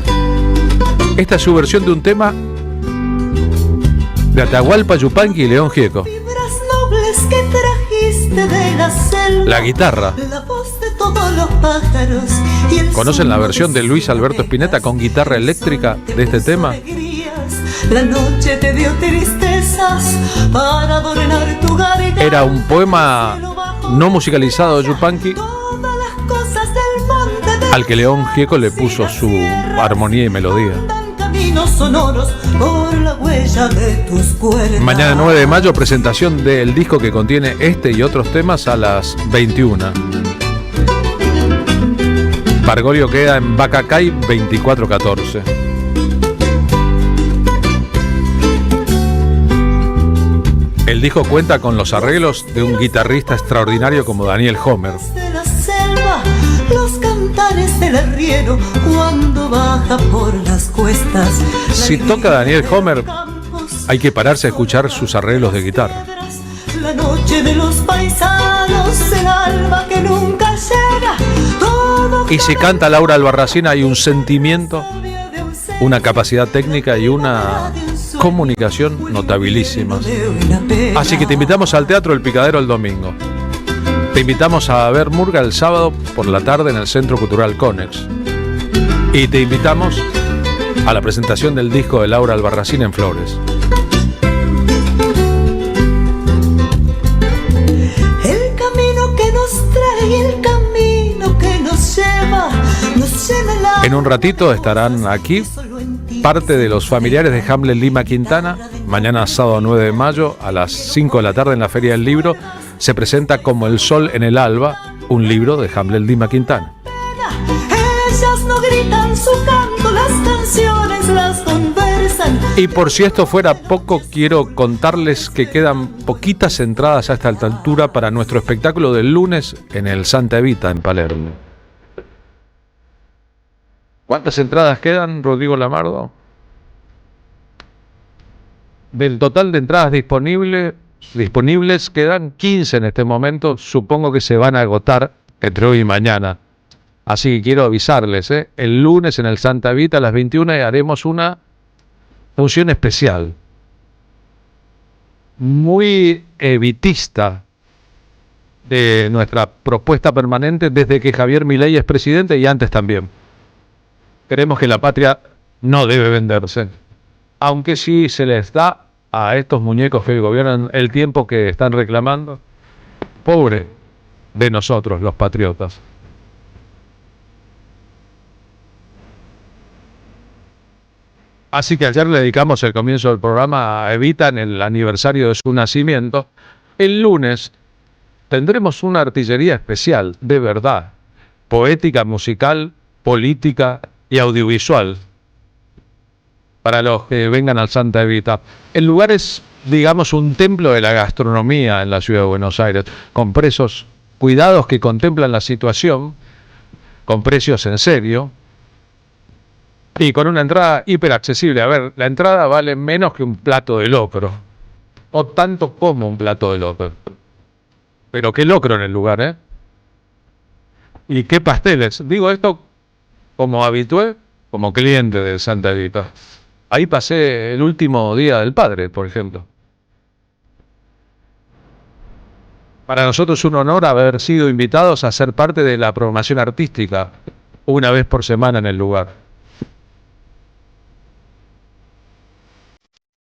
Esta es su versión de un tema de Atahualpa Yupanqui y León Gieco. Nobles que trajiste de la selva, La guitarra. la voz de todos los pájaros y el ¿Conocen la sonido versión de Luis Alberto Spinetta con guitarra eléctrica de este tema? la noche te dio tristezas para adornar tu garganta. Era un poema no musicalizado de Yupanqui, Cosas del monte al que León Gieco le puso su armonía y melodía. caminos sonoros por la huella de tus cuerdas. Mañana 9 de mayo, presentación del disco que contiene este y otros temas a las 21. Bargoglio queda en Bacacay 2414. El disco cuenta con los arreglos de un guitarrista extraordinario como Daniel Homer. De la selva, los cantares del arriero cuando baja por las cuestas. Si toca Daniel Homer, hay que pararse a escuchar sus arreglos de guitarra. La noche de los paisanos, el alba que nunca llega. Todo Y si canta Laura Albarracín, hay un sentimiento, una capacidad técnica y una comunicación notabilísimas. Así que te invitamos al Teatro El Picadero el domingo. Te invitamos a ver murga el sábado por la tarde en el Centro Cultural Conex. Y te invitamos a la presentación del disco de Laura Albarracín en Flores. el camino que nos trae y el camino que nos lleva la... En un ratito estarán aquí parte de los familiares de Hamlet Lima Quintana. Mañana sábado 9 de mayo a las 5 de la tarde en la Feria del Libro se presenta Como el sol en el alba, un libro de Hamlet Lima Quintana. Ellas no gritan su canto, las canciones las conversan. Y por si esto fuera poco, quiero contarles que quedan poquitas entradas a esta altura para nuestro espectáculo del lunes en el Santa Evita en Palermo. ¿Cuántas entradas quedan, Rodrigo Lamardo? Del total de entradas disponibles quedan 15 en este momento. Supongo que se van a agotar entre hoy y mañana. Así que quiero avisarles, el lunes en el Santa Evita a las 21 haremos una función especial. muy evitista de nuestra propuesta permanente desde que Javier Milei es presidente y antes también. Creemos que la patria no debe venderse, aunque sí se les da a estos muñecos que gobiernan el tiempo que están reclamando. Pobre de nosotros, los patriotas. Así que ayer le dedicamos el comienzo del programa a Evita en el aniversario de su nacimiento. El lunes tendremos una artillería especial, de verdad, poética, musical, política y audiovisual, para los que vengan al Santa Evita. El lugar es, digamos, un templo de la gastronomía en la ciudad de Buenos Aires, con precios cuidados que contemplan la situación, con precios en serio, y con una entrada hiperaccesible. A ver, la entrada vale menos que un plato de locro, o tanto como un plato de locro. Pero qué locro en el lugar, ¿eh? Y qué pasteles. Digo esto como habitué, como cliente de Santa Evita. Ahí pasé el último Día del Padre, por ejemplo. Para nosotros es un honor haber sido invitados a ser parte de la programación artística una vez por semana en el lugar.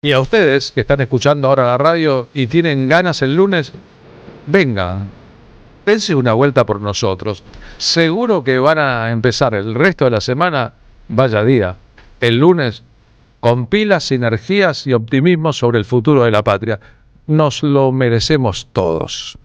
Y a ustedes que están escuchando ahora la radio y tienen ganas el lunes, vengan, dense una vuelta por nosotros. Seguro que van a empezar el resto de la semana, vaya día, el lunes, con pilas, energías y optimismo sobre el futuro de la patria. Nos lo merecemos todos.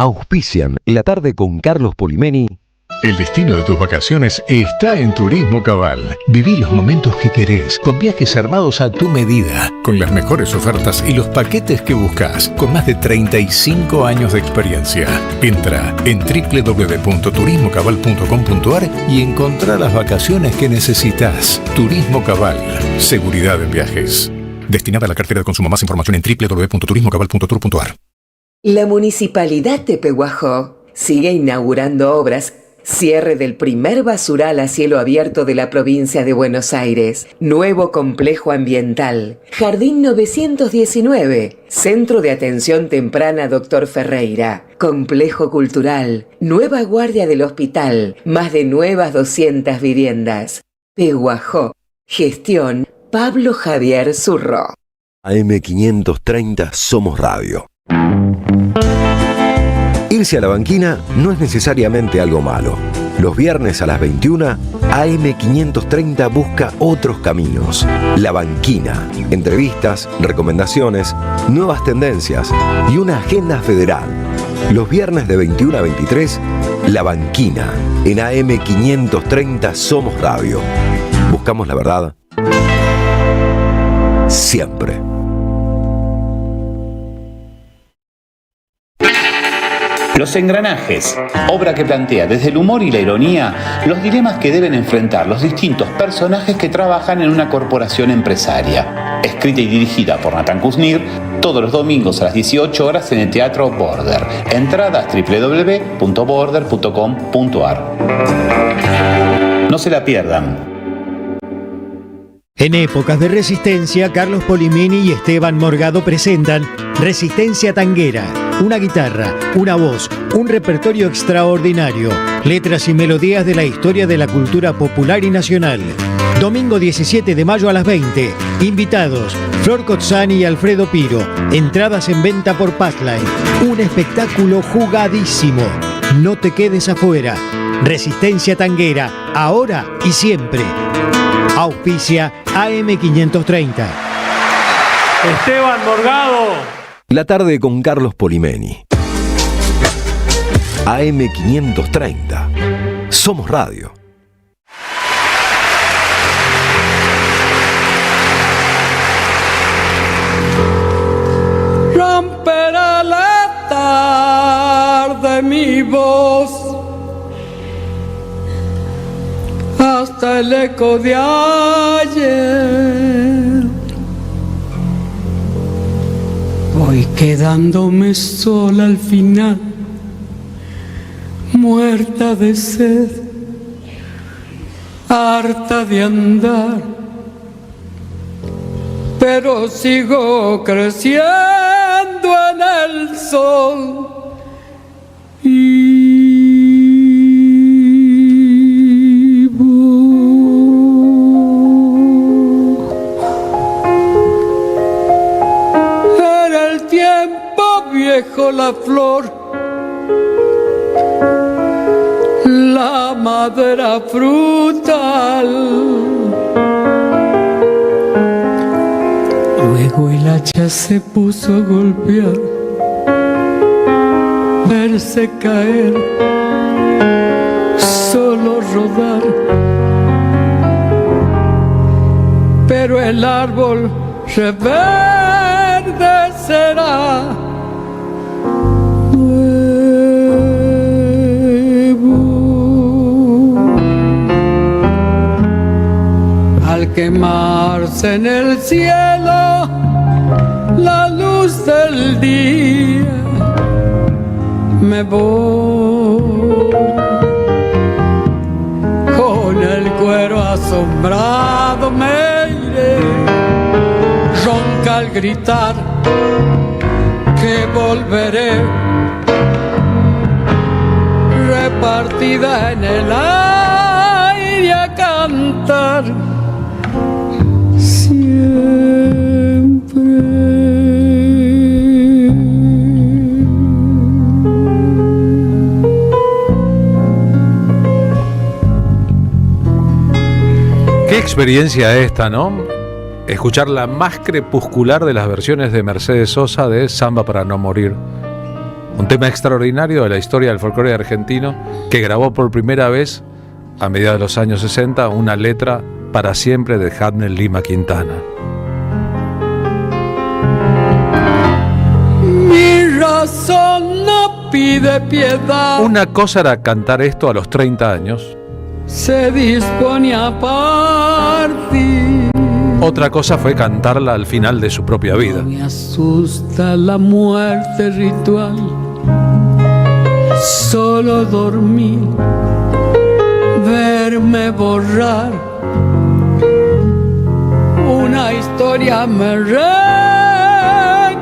Auspician La Tarde con Carlos Polimeni. El destino de tus vacaciones está en Turismo Cabal. Viví los momentos que querés, con viajes armados a tu medida, con las mejores ofertas y los paquetes que buscas, con más de 35 años de experiencia. Entra en www.turismocabal.com.ar y encontrá las vacaciones que necesitas. Turismo Cabal, seguridad en viajes. Destinada a la cartera de consumo. Más información en www.turismocabal.tour.ar. La Municipalidad de Pehuajó sigue inaugurando obras. Cierre del primer basural a cielo abierto de la provincia de Buenos Aires. Nuevo complejo ambiental. Jardín 919. Centro de Atención Temprana Dr. Ferreira. Complejo cultural. Nueva guardia del hospital. Más de nuevas 200 viviendas. Pehuajó. Gestión Pablo Javier Zurro. AM530 Somos Radio. Irse a la banquina no es necesariamente algo malo. Los viernes a las 21, AM530 busca otros caminos. La Banquina. Entrevistas, recomendaciones, nuevas tendencias y una agenda federal. Los viernes de 21 a 23, La Banquina. En AM530 Somos Radio. Buscamos la verdad. Siempre. Los engranajes, obra que plantea desde el humor y la ironía los dilemas que deben enfrentar los distintos personajes que trabajan en una corporación empresaria. Escrita y dirigida por Nathan Kuznir, todos los domingos a las 18 horas en el Teatro Border. Entradas www.border.com.ar. No se la pierdan. En épocas de resistencia, Carlos Polimeni y Esteban Morgado presentan Resistencia Tanguera. Una guitarra, una voz, un repertorio extraordinario, letras y melodías de la historia de la cultura popular y nacional. Domingo 17 de mayo a las 20. Invitados, Flor Cozzani y Alfredo Piro. Entradas en venta por Passline. Un espectáculo jugadísimo. No te quedes afuera. Resistencia Tanguera, ahora y siempre. Auspicia AM530. Esteban Morgado. La tarde con Carlos Polimeni. AM530. Somos Radio. de mi voz hasta el eco de ayer. Voy quedándome sola al final, muerta de sed, harta de andar, pero sigo creciendo en el sol. Era el tiempo viejo la flor, la madera frutal. Luego el hacha se puso a golpear, verse caer, solo rodar. Pero el árbol reverdecerá nuevo. Al quemarse en el cielo la luz del día, me voy con el cuero asombrado, me iré, ronca al gritar que volveré, repartida en el aire a cantar siempre. Qué experiencia esta, ¿no? Escuchar la más crepuscular de las versiones de Mercedes Sosa de Samba para no morir. Un tema extraordinario de la historia del folclore argentino que grabó por primera vez a mediados de los años 60 una letra para siempre de Handel Lima Quintana. Mi razón no pide piedad. Una cosa era cantar esto a los 30 años. Se dispone a partir. Otra cosa fue cantarla al final de su propia vida. Me asusta la muerte ritual. Solo dormí, verme borrar. Una historia me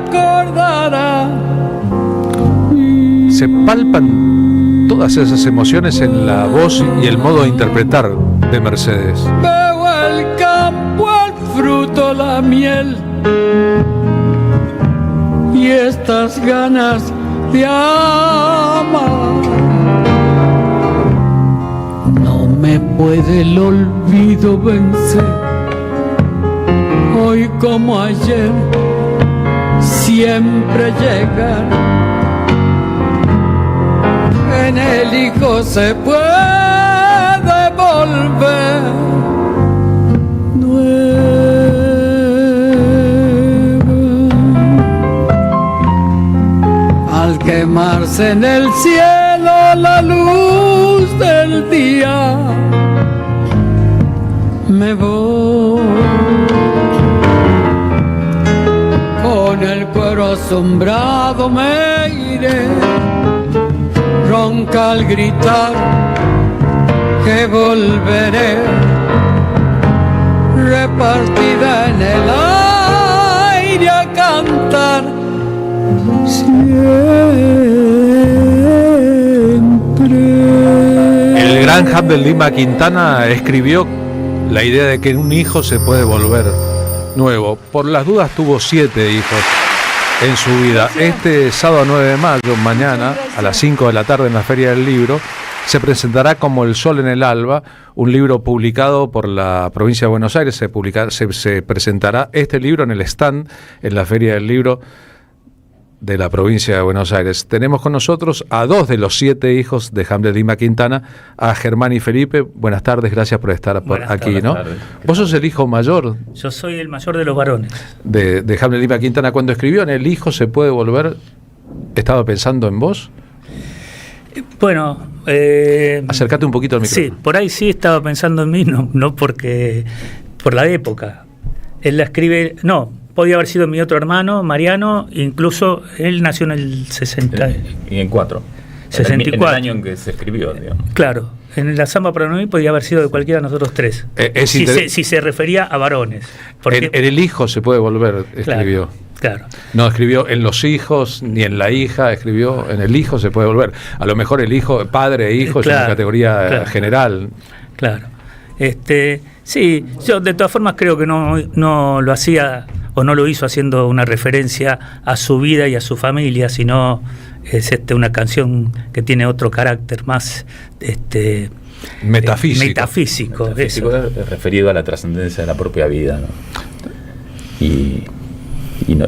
recordará. Se palpan todas esas emociones en la voz y el modo de interpretar de Mercedes. Veo el campo, el fruto, la miel y estas ganas de amar. No me puede el olvido vencer. Hoy como ayer, siempre llegar. En el hijo se puede volver nueva. Al quemarse en el cielo la luz del día, me voy con el cuero asombrado, me iré, ronca al gritar que volveré, repartida en el aire a cantar siempre. El gran Handel Lima Quintana escribió la idea de que un hijo se puede volver nuevo. Por las dudas tuvo 7 hijos en su vida. Este sábado 9 de mayo, mañana, a las 5 de la tarde en la Feria del Libro, se presentará Como el Sol en el Alba, un libro publicado por la provincia de Buenos Aires. Se presentará este libro en el stand en la Feria del Libro de la provincia de Buenos Aires. Tenemos con nosotros a 2 de los 7 hijos de Handel Lima Quintana, a Germán y Felipe. Buenas tardes, gracias por estar aquí, ¿no? Vos sos el hijo mayor. Yo soy el mayor de los varones. De Handel Lima Quintana. Cuando escribió en El hijo se puede volver, ¿estaba pensando en vos? Bueno, acércate un poquito al micrófono. Sí, por ahí sí estaba pensando en mí, no porque por la época. Él la escribe, no, podía haber sido mi otro hermano, Mariano, incluso él nació en el 60. Y en 4. 64. En el año en que se escribió, digamos. Claro, en la Samba para mí podía haber sido de cualquiera de nosotros tres. Si se refería a varones. En El hijo se puede volver, escribió. Claro. No escribió en los hijos ni en la hija, escribió en el hijo se puede volver. A lo mejor el hijo, padre e hijo, es una categoría general. Claro. Sí, yo de todas formas creo que no lo hacía o no lo hizo haciendo una referencia a su vida y a su familia, sino es una canción que tiene otro carácter más metafísico, referido a la trascendencia de la propia vida, ¿no? Y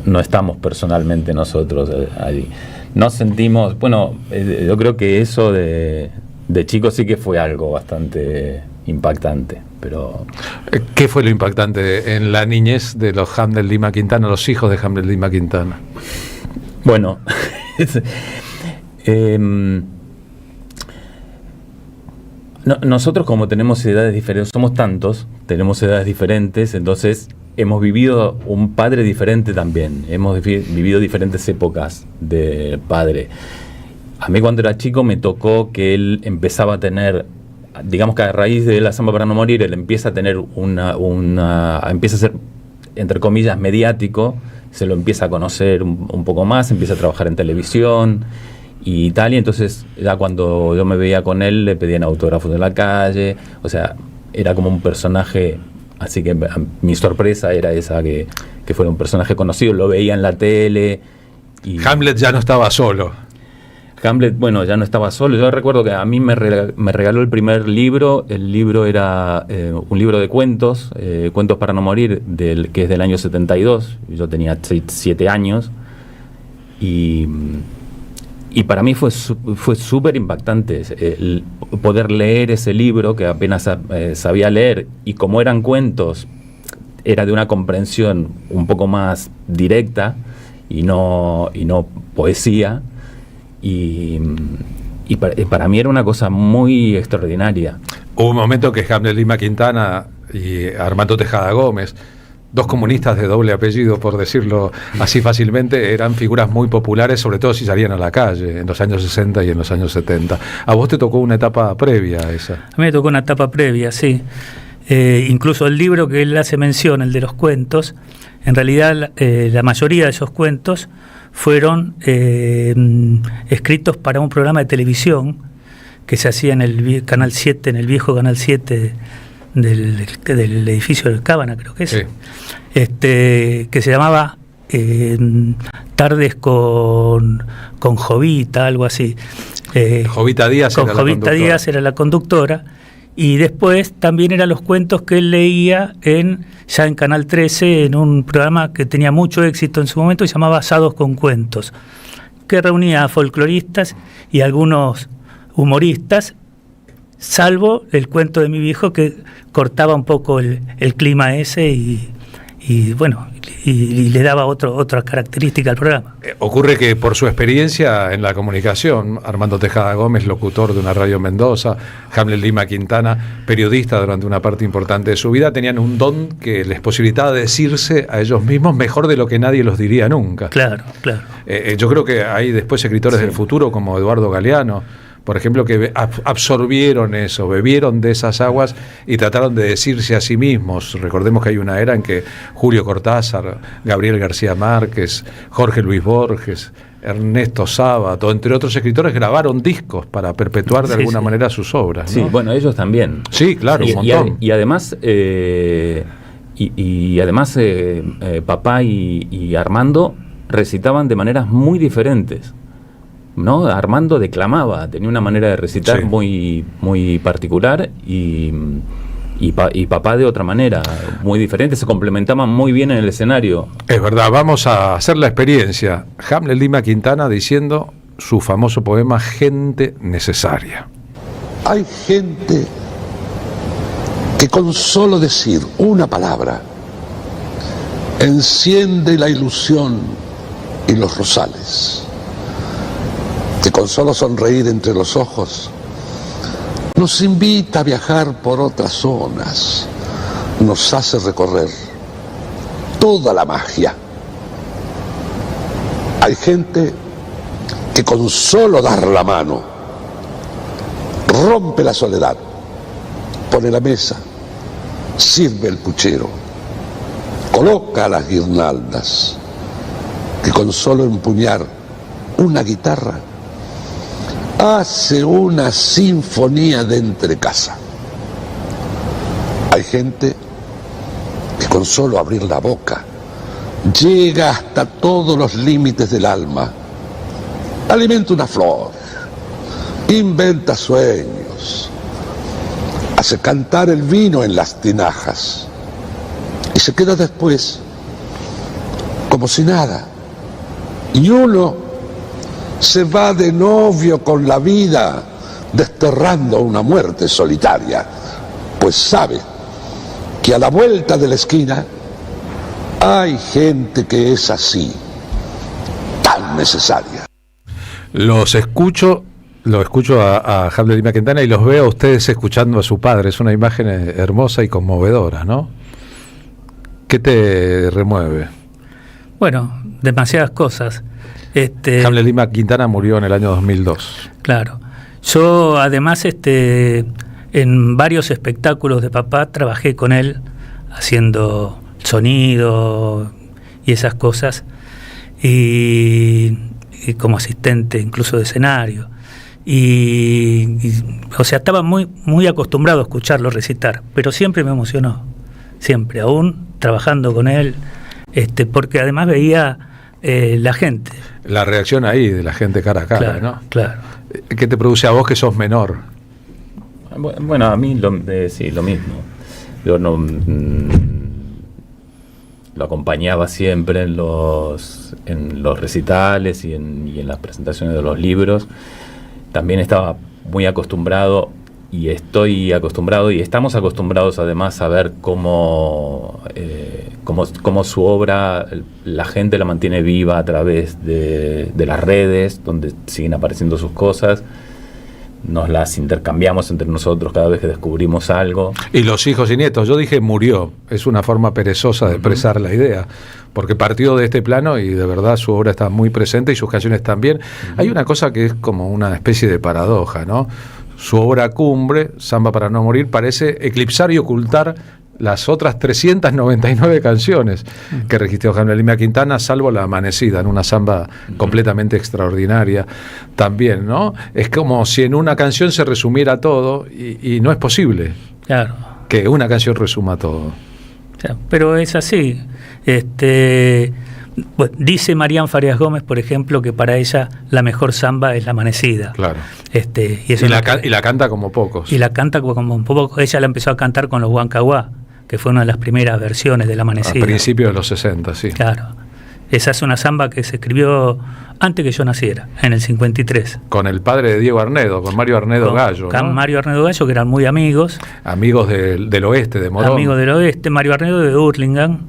no estamos personalmente nosotros ahí. Nos sentimos, bueno, yo creo que eso de chicos sí que fue algo bastante impactante, pero... ¿Qué fue lo impactante en la niñez de los Hamlet Lima Quintana, los hijos de Hamlet Lima Quintana? Bueno, nosotros como tenemos edades diferentes, somos tantos, tenemos edades diferentes, entonces hemos vivido un padre diferente también, hemos vivido diferentes épocas de padre. A mí cuando era chico me tocó que él empezaba a tener, digamos que a raíz de La Samba para no morir, él empieza a tener empieza a ser, entre comillas, mediático, se lo empieza a conocer un poco más, empieza a trabajar en televisión y tal, y entonces ya cuando yo me veía con él le pedían autógrafos en la calle, o sea, era como un personaje, así que mi sorpresa era esa, que fuera un personaje conocido, lo veía en la tele. Y Hamlet ya no estaba solo. Hamlet, bueno, ya no estaba solo. Yo recuerdo que a mí me regaló el primer libro. El libro era un libro de cuentos, Cuentos para no morir, que es del año 72. Yo tenía 7 años. Y para mí fue súper impactante el poder leer ese libro, que apenas sabía leer. Y como eran cuentos, era de una comprensión un poco más directa y no poesía. Y para mí era una cosa muy extraordinaria. Hubo un momento que Hamlet Lima Quintana y Armando Tejada Gómez, dos comunistas de doble apellido, por decirlo así fácilmente, eran figuras muy populares, sobre todo si salían a la calle en los años 60 y en los años 70. ¿A vos te tocó una etapa previa a esa? A mí me tocó una etapa previa, sí. Incluso el libro que él hace mención, el de los cuentos, en realidad la mayoría de esos cuentos fueron escritos para un programa de televisión que se hacía en el Canal 7, en el viejo Canal 7 del edificio del Cábana, creo que es, sí. Que se llamaba Tardes con Jovita, algo así. Jovita Díaz era la conductora. Y después también eran los cuentos que él leía ya en Canal 13, en un programa que tenía mucho éxito en su momento, que se llamaba Asados con Cuentos, que reunía a folcloristas y algunos humoristas, salvo el cuento de mi viejo, que cortaba un poco el clima ese y bueno, y le daba otra característica al programa. Ocurre que por su experiencia en la comunicación, Armando Tejada Gómez, locutor de una radio en Mendoza, Hamlet Lima Quintana, periodista durante una parte importante de su vida, tenían un don que les posibilitaba decirse a ellos mismos mejor de lo que nadie los diría nunca. Claro. Yo creo que hay después escritores del futuro como Eduardo Galeano, por ejemplo, que absorbieron eso, bebieron de esas aguas y trataron de decirse a sí mismos. Recordemos que hay una era en que Julio Cortázar, Gabriel García Márquez, Jorge Luis Borges, Ernesto Sábato, entre otros escritores, grabaron discos para perpetuar de alguna manera sus obras, ¿no? Sí, bueno, ellos también. Sí, claro, un montón. Y además, papá y Armando recitaban de maneras muy diferentes, ¿no? Armando declamaba, tenía una manera de recitar muy, muy particular y papá de otra manera, muy diferente, se complementaban muy bien en el escenario. Es verdad, vamos a hacer la experiencia. Hamlet Lima Quintana diciendo su famoso poema Gente Necesaria. Hay gente que con solo decir una palabra enciende la ilusión y los rosales. que con solo sonreír entre los ojos nos invita a viajar por otras zonas, nos hace recorrer toda la magia. Hay gente que con solo dar la mano rompe la soledad, pone la mesa, sirve el puchero, coloca las guirnaldas, que con solo empuñar una guitarra hace una sinfonía de entrecasa. Hay gente que con solo abrir la boca llega hasta todos los límites del alma, alimenta una flor, inventa sueños, hace cantar el vino en las tinajas y se queda después como si nada. Y uno se va de novio con la vida, desterrando una muerte solitaria, pues sabe que a la vuelta de la esquina hay gente que es así, tan necesaria. Lo escucho a Hamlet Lima Quintana y los veo a ustedes escuchando a su padre. Es una imagen hermosa y conmovedora, ¿no? ¿Qué te remueve? Bueno, demasiadas cosas. Hamlet Lima Quintana murió en el año 2002. Claro. Yo, además, en varios espectáculos de papá trabajé con él haciendo sonido y esas cosas, y como asistente incluso de escenario. O sea, estaba muy, muy acostumbrado a escucharlo recitar, pero siempre me emocionó. Siempre, aún trabajando con él. Porque además veía la gente. La reacción ahí de la gente cara a cara, claro, ¿no? Claro. ¿Qué te produce a vos que sos menor? Bueno, a mí sí, lo mismo. Yo no lo acompañaba siempre en los recitales y en las presentaciones de los libros. También estaba muy acostumbrado y estoy acostumbrado y estamos acostumbrados además a ver cómo su obra la gente la mantiene viva a través de las redes, donde siguen apareciendo sus cosas. Nos las intercambiamos entre nosotros cada vez que descubrimos algo. Y los hijos y nietos, yo dije murió, es una forma perezosa de expresar la idea, porque partió de este plano y de verdad su obra está muy presente y sus canciones también. Hay una cosa que es como una especie de paradoja, ¿no? Su obra cumbre, Samba para no morir, parece eclipsar y ocultar las otras 399 canciones que registró Hamlet Lima Quintana, salvo La Amanecida, en una samba completamente extraordinaria también, ¿no? Es como si en una canción se resumiera todo y no es posible, claro, que una canción resuma todo. O sea, pero es así. Bueno, dice Marián Farias Gómez, por ejemplo, que para ella la mejor samba es La Amanecida. Claro. Y la canta como pocos. Y la canta como pocos. Ella la empezó a cantar con los Huancahuá, que fue una de las primeras versiones de La Amanecida. A principios de los 60, sí. Claro. Esa es una samba que se escribió antes que yo naciera, en el 53. Con el padre de Diego Arnedo, con Mario Arnedo Gallo. Con ¿no? Mario Arnedo Gallo, que eran muy amigos. Amigos del oeste, de Morón. Amigos del oeste. Mario Arnedo de Hurlingham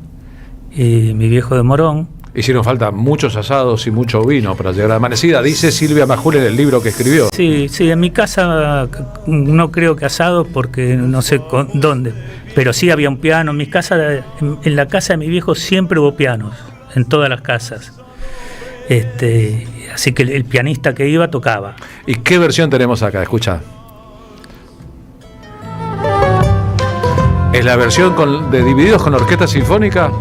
y mi viejo de Morón. Hicieron falta muchos asados y mucho vino para llegar a La Amanecida, dice Silvia Majul en el libro que escribió. Sí, en mi casa no creo que asado porque no sé dónde, pero sí había un piano. En mi casa, en la casa de mi viejo siempre hubo pianos, en todas las casas. Así que el pianista que iba tocaba. ¿Y qué versión tenemos acá? Escucha. ¿Es la versión de Divididos con la Orquesta Sinfónica?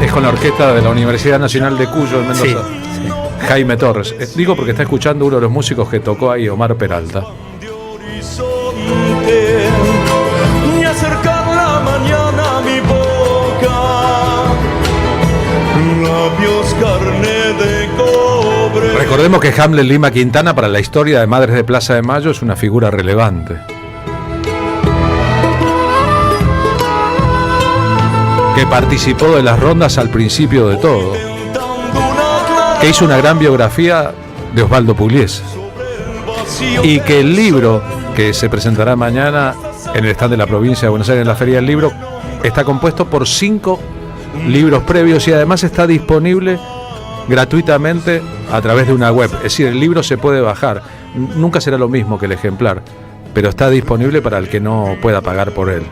Es con la orquesta de la Universidad Nacional de Cuyo en Mendoza. Sí. Jaime Torres. Digo porque está escuchando uno de los músicos que tocó ahí, Omar Peralta. Ni acercar la mañana a mi boca, labios carne de cobre. Recordemos que Hamlet Lima Quintana para la historia de Madres de Plaza de Mayo es una figura relevante. Que participó de las rondas al principio de todo, que hizo una gran biografía de Osvaldo Pugliese, y que el libro que se presentará mañana en el stand de la provincia de Buenos Aires en la Feria del Libro está compuesto por 5 libros previos y además está disponible gratuitamente a través de una web. Es decir, el libro se puede bajar. Nunca será lo mismo que el ejemplar, pero está disponible para el que no pueda pagar por él.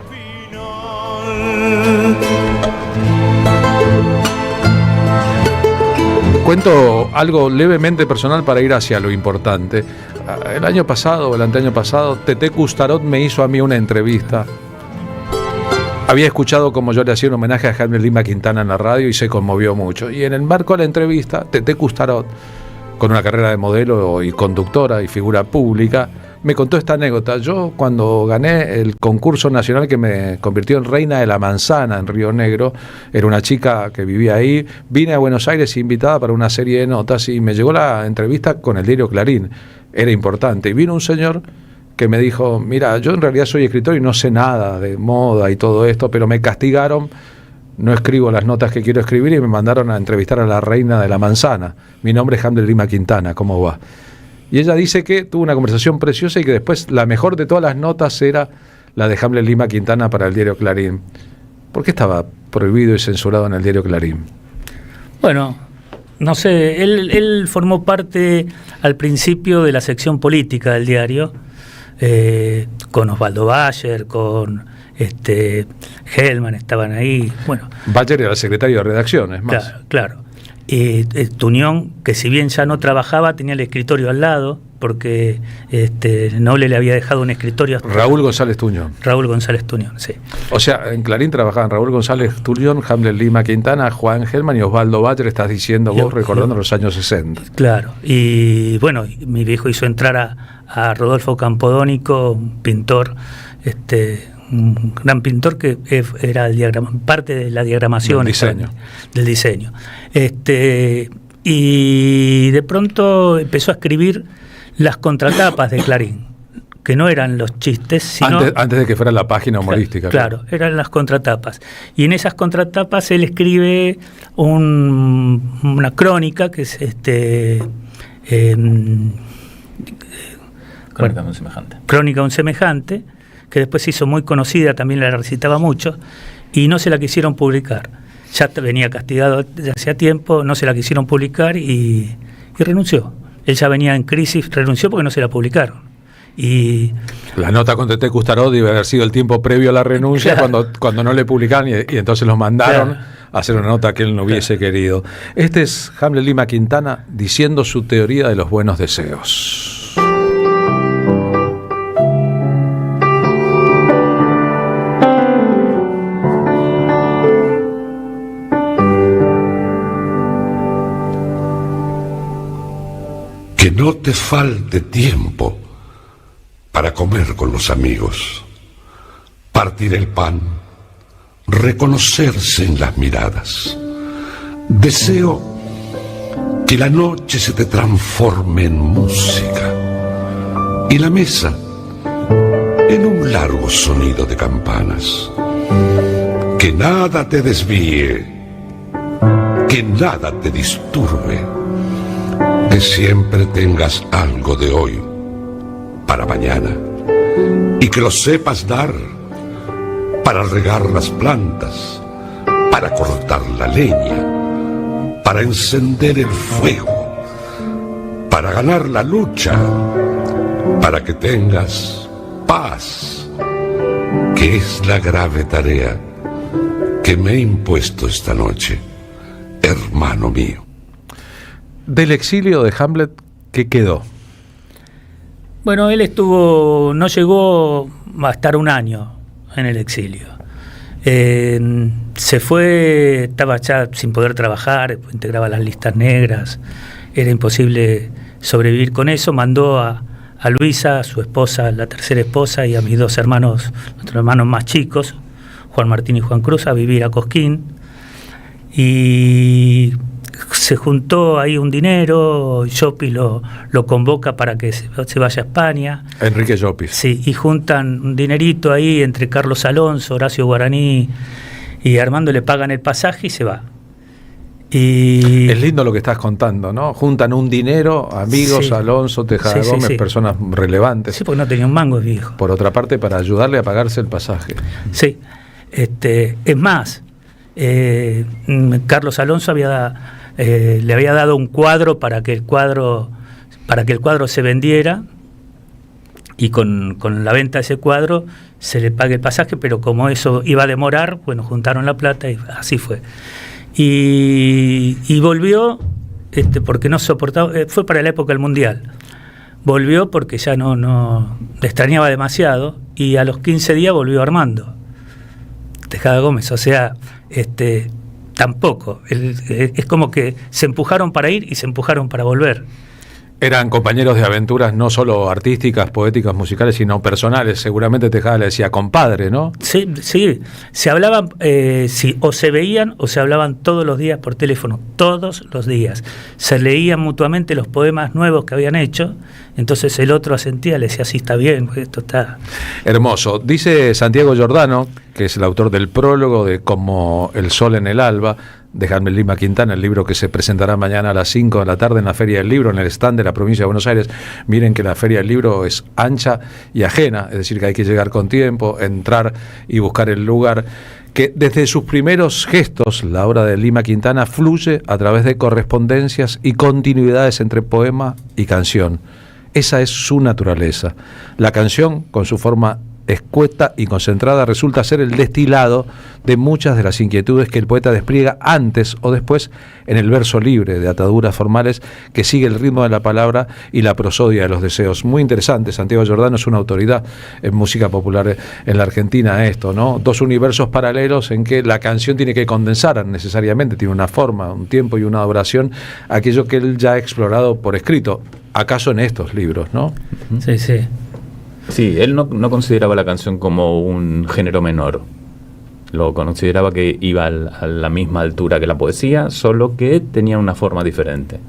Cuento algo levemente personal para ir hacia lo importante. El año pasado o el anteaño pasado, Teté Custarot me hizo a mí una entrevista. Había escuchado como yo le hacía un homenaje a Jaime Lima Quintana en la radio y se conmovió mucho. Y en el marco de la entrevista, Teté Custarot, con una carrera de modelo y conductora y figura pública, me contó esta anécdota. Yo, cuando gané el concurso nacional que me convirtió en reina de la manzana en Río Negro, era una chica que vivía ahí, vine a Buenos Aires invitada para una serie de notas y me llegó la entrevista con el diario Clarín. Era importante. Y vino un señor que me dijo, mira, yo en realidad soy escritor y no sé nada de moda y todo esto, pero me castigaron, no escribo las notas que quiero escribir y me mandaron a entrevistar a la reina de la manzana. Mi nombre es Hamlet Lima Quintana, ¿cómo va? Y ella dice que tuvo una conversación preciosa y que después la mejor de todas las notas era la de Hamlet Lima Quintana para el diario Clarín. ¿Por qué estaba prohibido y censurado en el diario Clarín? Bueno, no sé, él formó parte al principio de la sección política del diario, con Osvaldo Bayer, con Hellman, estaban ahí. Bueno, Bayer era el secretario de redacción, es más. Claro. Tuñón, que si bien ya no trabajaba, tenía el escritorio al lado, porque Noble le había dejado un escritorio. Raúl González Tuñón. Raúl González Tuñón, sí. O sea, en Clarín trabajaban Raúl González Tuñón, Hamlet Lima Quintana, Juan Hellman y Osvaldo Bayer, estás diciendo vos, recordando los años 60. Claro, y bueno, mi viejo hizo entrar a Rodolfo Campodónico, un pintor, un gran pintor que era parte de la diagramación del diseño. Y de pronto empezó a escribir las contratapas de Clarín, que no eran los chistes, sino antes de que fuera la página humorística. Claro, eran las contratapas. Y en esas contratapas él escribe una crónica que es Crónica de un semejante. Crónica de un semejante, que después se hizo muy conocida, también la recitaba mucho, y no se la quisieron publicar. Ya venía castigado desde hacía tiempo, no se la quisieron publicar y renunció. Él ya venía en crisis, renunció porque no se la publicaron. Y la nota con Teté Custarot debe haber sido el tiempo previo a la renuncia, claro, cuando no le publicaron y entonces los mandaron a hacer una nota que él no hubiese querido. Este es Hamlet Lima Quintana diciendo su teoría de los buenos deseos. Que no te falte tiempo para comer con los amigos, partir el pan, reconocerse en las miradas. Deseo que la noche se te transforme en música y la mesa en un largo sonido de campanas. Que nada te desvíe, que nada te disturbe. Que siempre tengas algo de hoy para mañana y que lo sepas dar para regar las plantas, para cortar la leña, para encender el fuego, para ganar la lucha, para que tengas paz, que es la grave tarea que me he impuesto esta noche, hermano mío. Del exilio de Hamlet, ¿qué quedó? Bueno, él no llegó a estar un año en el exilio. Se fue, estaba ya sin poder trabajar, integraba las listas negras, era imposible sobrevivir con eso. Mandó a Luisa, su esposa, la tercera esposa, y a mis dos hermanos, nuestros hermanos más chicos, Juan Martín y Juan Cruz, a vivir a Cosquín. Y se juntó ahí un dinero, Llopis lo convoca para que se vaya a España. Enrique Llopis. Sí, y juntan un dinerito ahí entre Carlos Alonso, Horacio Guaraní y Armando, le pagan el pasaje y se va. Y es lindo lo que estás contando, ¿no? Juntan un dinero, amigos, sí. Alonso, Tejada Gómez, sí. Personas relevantes. Sí, porque no tenía un mango el viejo. Por otra parte, para ayudarle a pagarse el pasaje. Sí. Es más, Carlos Alonso había le había dado un cuadro para que el cuadro se vendiera, y con la venta de ese cuadro se le pague el pasaje, pero como eso iba a demorar, bueno, juntaron la plata y así fue. Y volvió porque no soportaba, fue para la época del Mundial. Volvió porque ya no le extrañaba demasiado, y a los 15 días volvió Armando Tejada Gómez, o sea, tampoco. Es como que se empujaron para ir y se empujaron para volver. Eran compañeros de aventuras no solo artísticas, poéticas, musicales, sino personales. Seguramente Tejada le decía compadre, ¿no? Sí, se hablaban, o se veían o se hablaban todos los días por teléfono, todos los días. Se leían mutuamente los poemas nuevos que habían hecho, entonces el otro asentía, le decía, sí, está bien, esto está... Hermoso. Dice Santiago Giordano, que es el autor del prólogo de Como el sol en el alba, de Hamlet Lima Quintana, el libro que se presentará mañana a las 5 de la tarde en la Feria del Libro, en el stand de la provincia de Buenos Aires. Miren que la Feria del Libro es ancha y ajena, es decir, que hay que llegar con tiempo, entrar y buscar el lugar, que desde sus primeros gestos, la obra de Lima Quintana fluye a través de correspondencias y continuidades entre poema y canción. Esa es su naturaleza. La canción, con su forma escueta y concentrada, resulta ser el destilado de muchas de las inquietudes que el poeta despliega antes o después en el verso libre de ataduras formales que sigue el ritmo de la palabra y la prosodia de los deseos. Muy interesante. Santiago Giordano es una autoridad en música popular en la Argentina, esto, ¿no? Dos universos paralelos en que la canción tiene que condensar necesariamente, tiene una forma, un tiempo y una duración, aquello que él ya ha explorado por escrito, acaso en estos libros, ¿no? Sí, sí. Sí, él no consideraba la canción como un género menor. Lo consideraba que iba a la misma altura que la poesía, solo que tenía una forma diferente.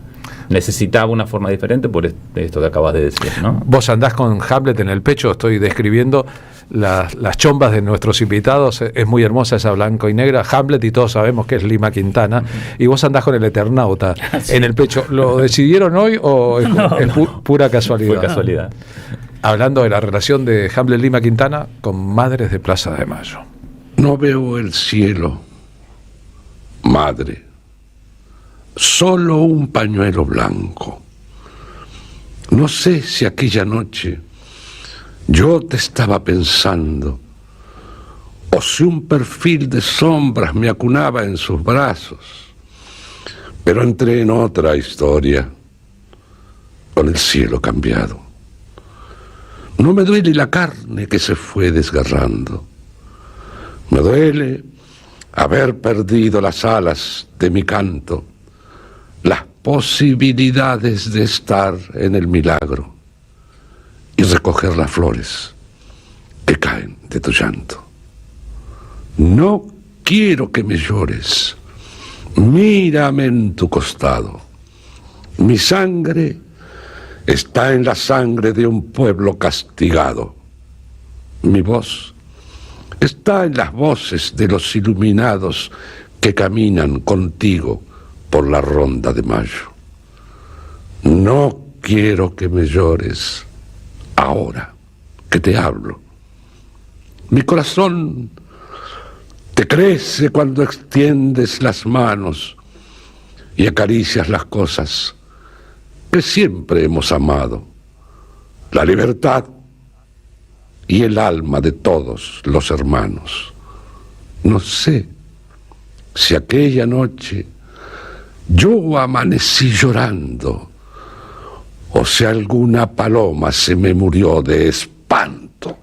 Necesitaba una forma diferente por esto que acabas de decir, ¿no? Vos andás con Hamlet en el pecho, estoy describiendo las chombas de nuestros invitados, es muy hermosa esa blanco y negra, Hamlet, y todos sabemos que es Lima Quintana, y vos andás con el Eternauta en el pecho. ¿Lo decidieron hoy o es pura casualidad? Fue casualidad. Hablando de la relación de Hamlet Lima Quintana con Madres de Plaza de Mayo. No veo el cielo, madre, solo un pañuelo blanco. No sé si aquella noche yo te estaba pensando, o si un perfil de sombras me acunaba en sus brazos, pero entré en otra historia, con el cielo cambiado. No me duele la carne que se fue desgarrando. Me duele haber perdido las alas de mi canto, las posibilidades de estar en el milagro y recoger las flores que caen de tu llanto. No quiero que me llores. Mírame en tu costado. Mi sangre está en la sangre de un pueblo castigado. Mi voz está en las voces de los iluminados que caminan contigo por la ronda de mayo. No quiero que me llores ahora que te hablo. Mi corazón te crece cuando extiendes las manos y acaricias las cosas que siempre hemos amado, la libertad y el alma de todos los hermanos. No sé si aquella noche yo amanecí llorando o si alguna paloma se me murió de espanto.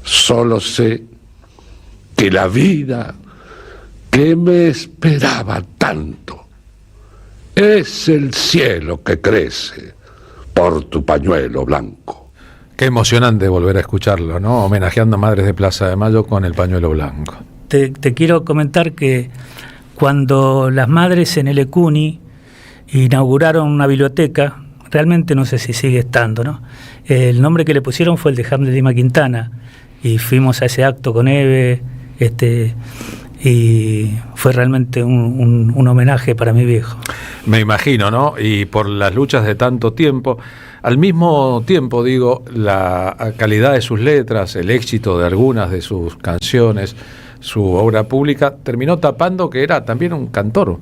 Solo sé que la vida que me esperaba tanto es el cielo que crece por tu pañuelo blanco. Qué emocionante volver a escucharlo, ¿no? Homenajeando a Madres de Plaza de Mayo con el pañuelo blanco. Te quiero comentar que cuando las madres en el ECUNI inauguraron una biblioteca, realmente no sé si sigue estando, ¿no? El nombre que le pusieron fue el de Hamlet Lima Quintana, y fuimos a ese acto con Eve, y fue realmente un homenaje para mi viejo. Me imagino, ¿no? Y por las luchas de tanto tiempo, al mismo tiempo, digo, la calidad de sus letras, el éxito de algunas de sus canciones, su obra pública, terminó tapando que era también un cantor.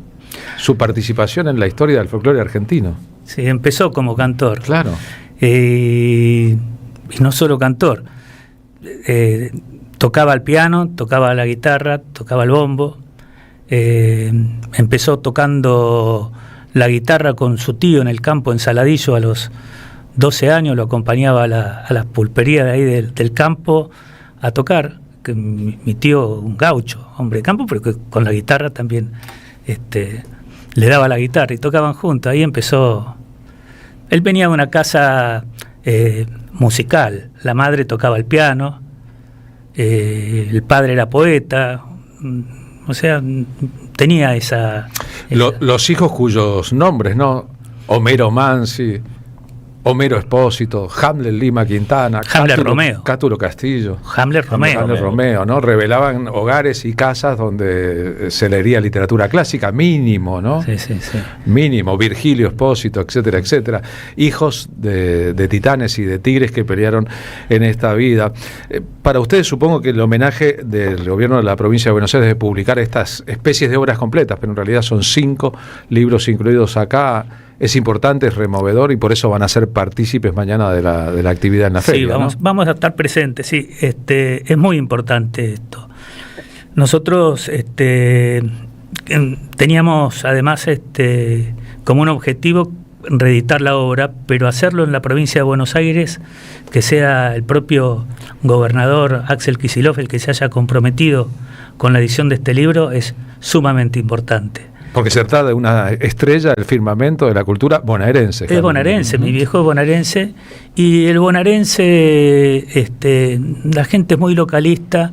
Su participación en la historia del folclore argentino. Sí, empezó como cantor. Claro. Y no solo cantor. Tocaba el piano, tocaba la guitarra, tocaba el bombo. Empezó tocando la guitarra con su tío en el campo en Saladillo a los 12 años, lo acompañaba a la pulpería de ahí del campo a tocar. Que mi tío, un gaucho, hombre de campo, pero que con la guitarra también le daba la guitarra y tocaban juntos. Ahí empezó. Él venía de una casa musical, la madre tocaba el piano, el padre era poeta, o sea, tenía esa... Los hijos cuyos nombres, ¿no? Homero Mansi, Homero Espósito, Hamlet Lima Quintana, Cátulo Castillo, Hamlet Romeo, ¿no? Revelaban hogares y casas donde se leería literatura clásica, mínimo, ¿no? Sí. Mínimo, Virgilio Espósito, etcétera, etcétera. Hijos de titanes y de tigres que pelearon en esta vida. Para ustedes supongo que el homenaje del gobierno de la provincia de Buenos Aires de publicar estas especies de obras completas, pero en realidad son 5 libros incluidos acá, es importante, es removedor y por eso van a ser partícipes mañana de la actividad en la feria. Sí, vamos a estar presentes, sí. Es muy importante esto. Nosotros teníamos además como un objetivo reeditar la obra, pero hacerlo en la provincia de Buenos Aires, que sea el propio gobernador Axel Kicillof el que se haya comprometido con la edición de este libro, es sumamente importante. Porque se trata de una estrella del firmamento de la cultura bonaerense. Es bonaerense, mi viejo es bonaerense, y el bonaerense, la gente es muy localista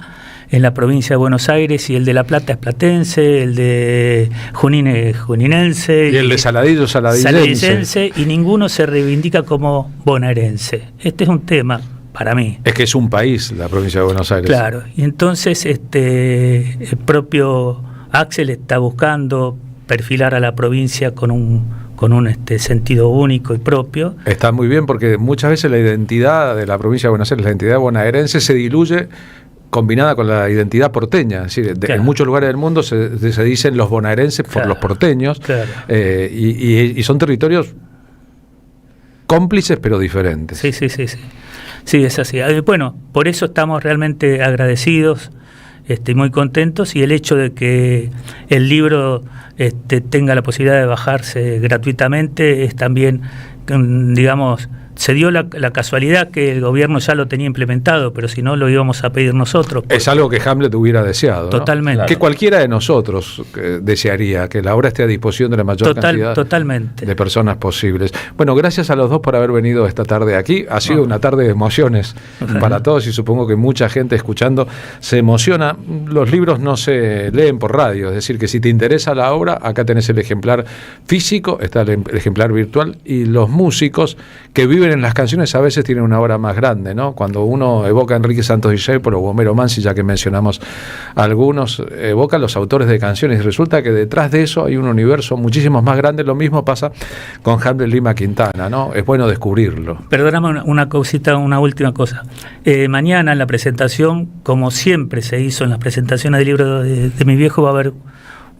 en la provincia de Buenos Aires, y el de La Plata es platense, el de Junín es juninense. Y el de Saladillo, saladillense. Y ninguno se reivindica como bonaerense. Este es un tema para mí. Es que es un país la provincia de Buenos Aires. Claro, y entonces el propio Axel está buscando perfilar a la provincia con un sentido único y propio. Está muy bien, porque muchas veces la identidad de la provincia de Buenos Aires, la identidad bonaerense, se diluye combinada con la identidad porteña. Es decir, en muchos lugares del mundo se dicen los bonaerenses por los porteños, y son territorios cómplices pero diferentes. Sí, es así. Bueno, por eso estamos realmente agradecidos, muy contentos, y el hecho de que el libro tenga la posibilidad de bajarse gratuitamente es también, digamos, se dio la casualidad que el gobierno ya lo tenía implementado, pero si no lo íbamos a pedir nosotros. Es algo que Hamlet hubiera deseado, totalmente, ¿no? Que cualquiera de nosotros desearía, que la obra esté a disposición de la mayor cantidad de personas posibles. Bueno, gracias a los dos por haber venido esta tarde aquí. Ha sido una tarde de emociones para todos, y supongo que mucha gente escuchando se emociona. Los libros no se leen por radio, es decir, que si te interesa la obra, acá tenés el ejemplar físico, está el ejemplar virtual, y los músicos que viven en las canciones a veces tienen una obra más grande, ¿no? Cuando uno evoca a Enrique Santos Discépolo o Homero Mansi, ya que mencionamos algunos, evoca a los autores de canciones, y resulta que detrás de eso hay un universo muchísimo más grande. Lo mismo pasa con Hamlet Lima Quintana, ¿no? Es bueno descubrirlo. Perdóname una última cosa. Mañana en la presentación, como siempre se hizo en las presentaciones del libro de mi viejo, va a haber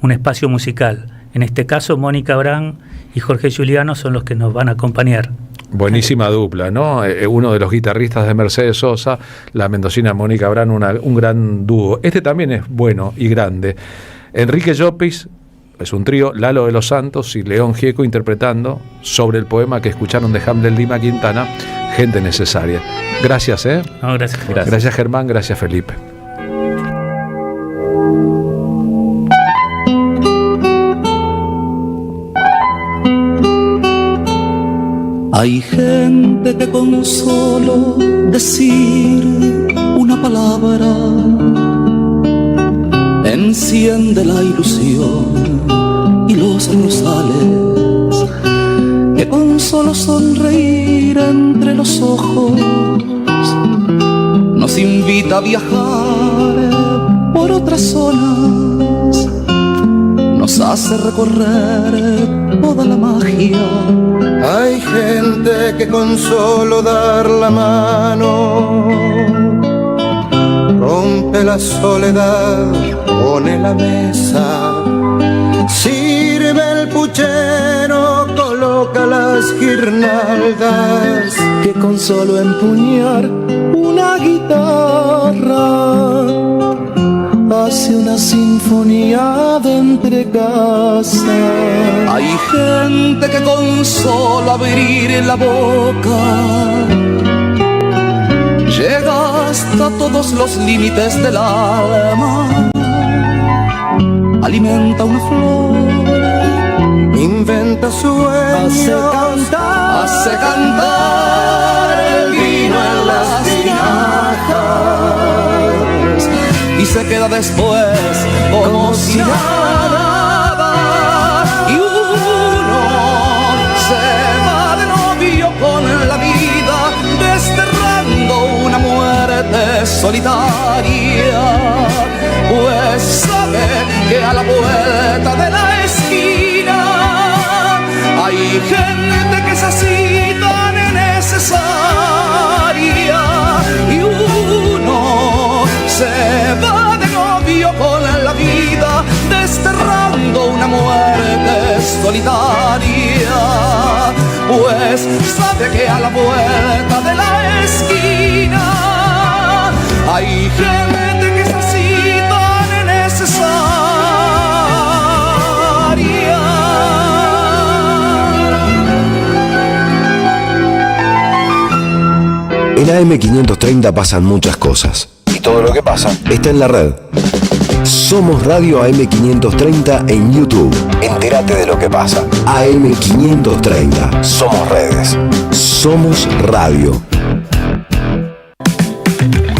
un espacio musical. En este caso, Mónica Brán y Jorge Giuliano son los que nos van a acompañar. Buenísima dupla, ¿no? Uno de los guitarristas de Mercedes Sosa, la mendocina Mónica Brán, un gran dúo. Este también es bueno y grande. Enrique Llopis es un trío, Lalo de los Santos y León Gieco interpretando sobre el poema que escucharon de Hamlet Lima Quintana, Gente Necesaria. Gracias, ¿eh? No, gracias. Gracias, Germán, gracias, Felipe. Hay gente que con solo decir una palabra enciende la ilusión y los rosales, que con solo sonreír entre los ojos nos invita a viajar por otras zonas, nos hace recorrer toda la magia. Hay gente que con solo dar la mano rompe de la soledad pone la mesa, sirve el puchero, coloca las guirnaldas, que con solo empuñar una guitarra hace una sinfonía de entrecasas. Hay gente que con solo abrir la boca llega hasta todos los límites del alma, alimenta una flor, inventa sueños, hace cantar el vino en las tinajas y se queda después como si nada, y uno se va de novio con la vida, desterrando una muerte solitaria, pues sabe que a la vuelta de la esquina hay gente que es así tan necesaria, y uno se va de novio con la vida, desterrando una muerte solitaria, pues sabe que a la vuelta de la esquina hay gente que es así tan necesaria. En AM530 pasan muchas cosas. Y todo lo que pasa está en la red. Somos Radio AM530 en YouTube. Entérate de lo que pasa. AM530. Somos redes. Somos radio.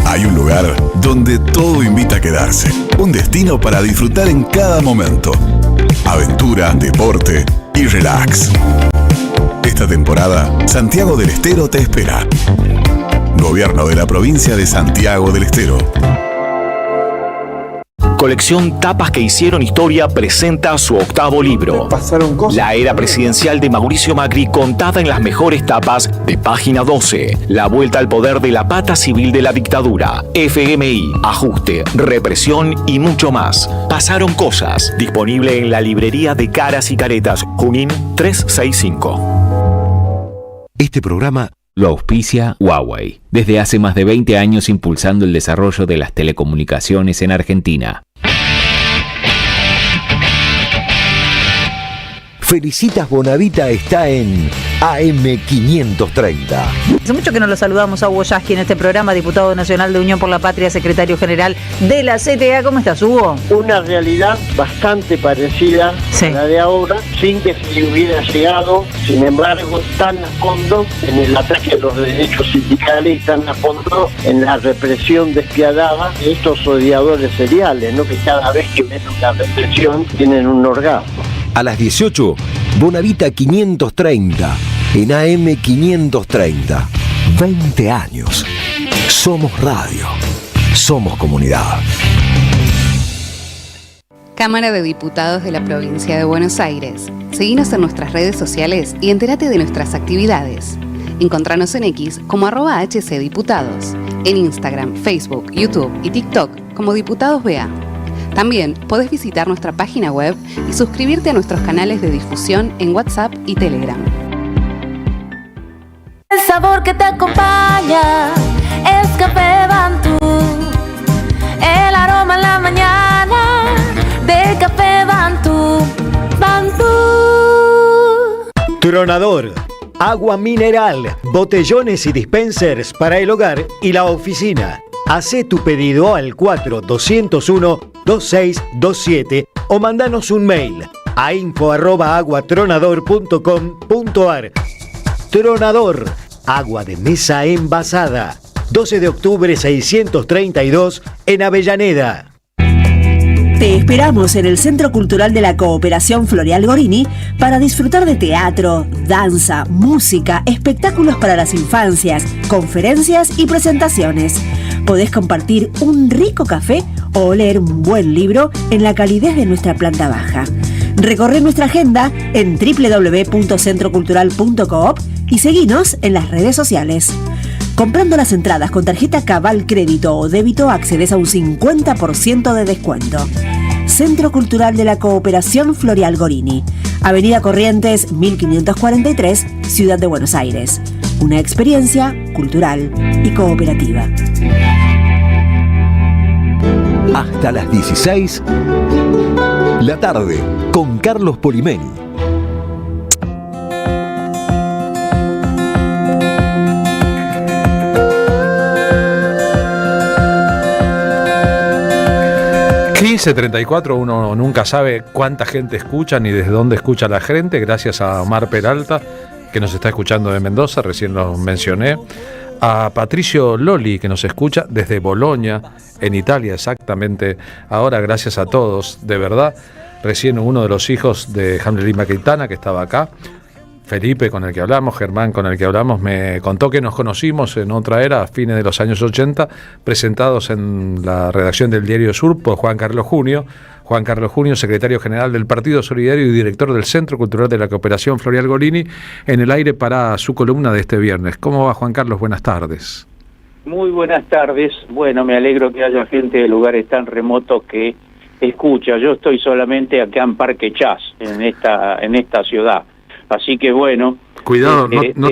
Hay un lugar donde todo invita a quedarse. Un destino para disfrutar en cada momento. Aventura, deporte y relax. Esta temporada, Santiago del Estero te espera. Gobierno de la provincia de Santiago del Estero. Colección Tapas que hicieron historia presenta su octavo libro. La era presidencial de Mauricio Macri contada en las mejores tapas de Página 12. La vuelta al poder de la pata civil de la dictadura. FMI, ajuste, represión y mucho más. Pasaron cosas. Disponible en la librería de Caras y Caretas, Junín 365. Este programa lo auspicia Huawei, desde hace más de 20 años impulsando el desarrollo de las telecomunicaciones en Argentina. Felicitas Bonavita está en AM530. Hace mucho que no lo saludamos a Hugo Yasky en este programa, diputado nacional de Unión por la Patria, secretario general de la CTA. ¿Cómo estás, Hugo? Una realidad bastante parecida a la de ahora, sin que se le hubiera llegado, sin embargo, tan a fondo en el ataque a los derechos sindicales y tan a fondo en la represión despiadada de estos odiadores seriales, ¿no? Que cada vez que ven una represión tienen un orgasmo. A las 18, Bonavita 530, en AM530. 20 años. Somos radio. Somos comunidad. Cámara de Diputados de la Provincia de Buenos Aires. Seguinos en nuestras redes sociales y entérate de nuestras actividades. Encontranos en X como @HCDiputados. En Instagram, Facebook, YouTube y TikTok como Diputados BA. También podés visitar nuestra página web y suscribirte a nuestros canales de difusión en WhatsApp y Telegram. El sabor que te acompaña es Café Bantú. El aroma en la mañana de Café Bantú. Bantú. Tronador. Agua mineral, botellones y dispensers para el hogar y la oficina. Hacé tu pedido al 4201-2627 o mandanos un mail a info@aguatronador.com.ar. Tronador, agua de mesa envasada. 12 de octubre 632 en Avellaneda. Te esperamos en el Centro Cultural de la Cooperación Floreal Gorini para disfrutar de teatro, danza, música, espectáculos para las infancias, conferencias y presentaciones. Podés compartir un rico café o leer un buen libro en la calidez de nuestra planta baja. Recorre nuestra agenda en www.centrocultural.coop y seguinos en las redes sociales. Comprando las entradas con tarjeta Cabal Crédito o Débito accedes a un 50% de descuento. Centro Cultural de la Cooperación Floreal Gorini, Avenida Corrientes 1543, Ciudad de Buenos Aires. Una experiencia cultural y cooperativa. Hasta las 16, la tarde, con Carlos Polimeni. .34, uno nunca sabe cuánta gente escucha ni desde dónde escucha la gente, gracias a Omar Peralta, que nos está escuchando de Mendoza, recién lo mencioné, a Patricio Loli, que nos escucha desde Bolonia, en Italia, exactamente ahora, gracias a todos, de verdad. Recién uno de los hijos de Hamlet y Maquitana, que estaba acá, Felipe, con el que hablamos, Germán, con el que hablamos, me contó que nos conocimos en otra era, a fines de los años 80, presentados en la redacción del Diario Sur por Juan Carlos Junio. Juan Carlos Junio, secretario general del Partido Solidario y director del Centro Cultural de la Cooperación Floreal Gorini, en el aire para su columna de este viernes. ¿Cómo va, Juan Carlos? Buenas tardes. Muy buenas tardes. Bueno, me alegro que haya gente de lugares tan remotos que escucha. Yo estoy solamente acá en Parque Chas, en esta ciudad. Así que bueno... Cuidado, no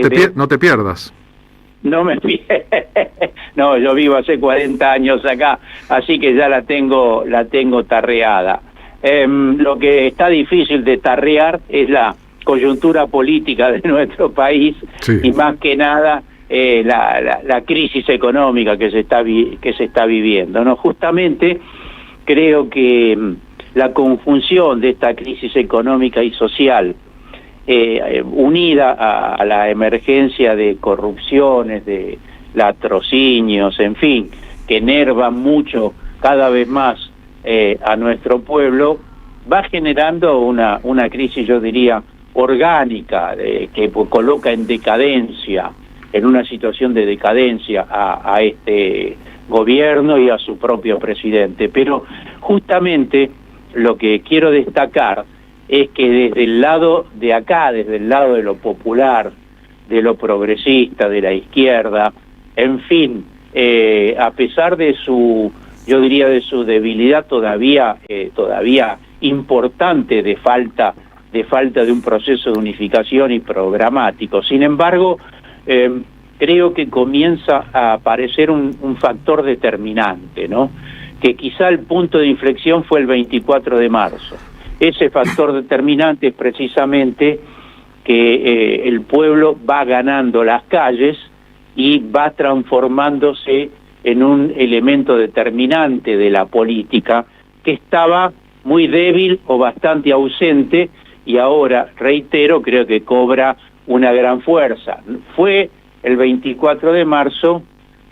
te pierdas. No me no, yo vivo hace 40 años acá, así que ya la tengo tarreada. Lo que está difícil de tarrear es la coyuntura política de nuestro país, sí. Y más que nada la crisis económica que se está viviendo, ¿no? Justamente creo que la conjunción de esta crisis económica y social, unida a la emergencia de corrupciones, de latrocinios, en fin, que enervan mucho cada vez más a nuestro pueblo, va generando una crisis, yo diría, orgánica, que coloca en decadencia, en una situación de decadencia a este gobierno y a su propio presidente. Pero justamente lo que quiero destacar es que desde el lado de acá, desde el lado de lo popular, de lo progresista, de la izquierda, en fin, a pesar de su, yo diría, de su debilidad todavía importante de falta de un proceso de unificación y programático. Sin embargo, creo que comienza a aparecer un factor determinante, ¿no? Que quizá el punto de inflexión fue el 24 de marzo. Ese factor determinante es precisamente que el pueblo va ganando las calles y va transformándose en un elemento determinante de la política que estaba muy débil o bastante ausente y ahora, reitero, creo que cobra una gran fuerza. Fue el 24 de marzo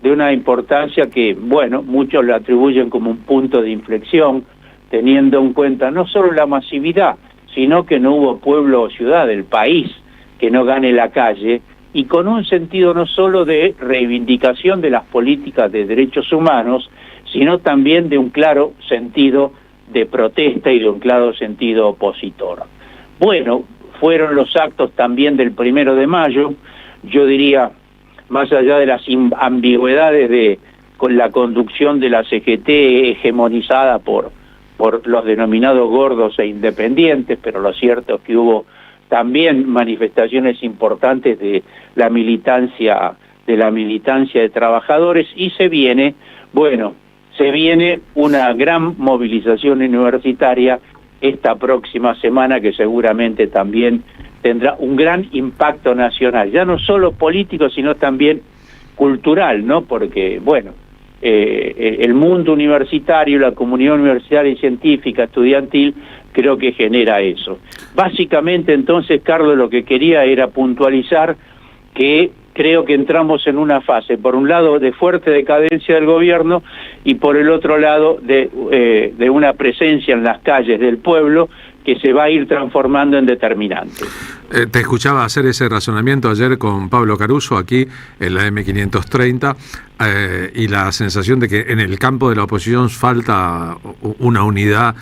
de una importancia que, bueno, muchos lo atribuyen como un punto de inflexión, teniendo en cuenta no solo la masividad, sino que no hubo pueblo o ciudad del país que no gane la calle, y con un sentido no solo de reivindicación de las políticas de derechos humanos, sino también de un claro sentido de protesta y de un claro sentido opositor. Bueno, fueron los actos también del 1 de mayo, yo diría, más allá de las ambigüedades con la conducción de la CGT hegemonizada por los denominados gordos e independientes, pero lo cierto es que hubo también manifestaciones importantes de la militancia de trabajadores, y se viene una gran movilización universitaria esta próxima semana que seguramente también tendrá un gran impacto nacional, ya no solo político, sino también cultural, ¿no? Porque, bueno, el mundo universitario, la comunidad universitaria y científica, estudiantil, creo que genera eso. Básicamente, entonces, Carlos, lo que quería era puntualizar que creo que entramos en una fase, por un lado, de fuerte decadencia del gobierno y por el otro lado, de una presencia en las calles del pueblo que se va a ir transformando en determinante. Te escuchaba hacer ese razonamiento ayer con Pablo Caruso aquí en la M530 y la sensación de que en el campo de la oposición falta una unidad,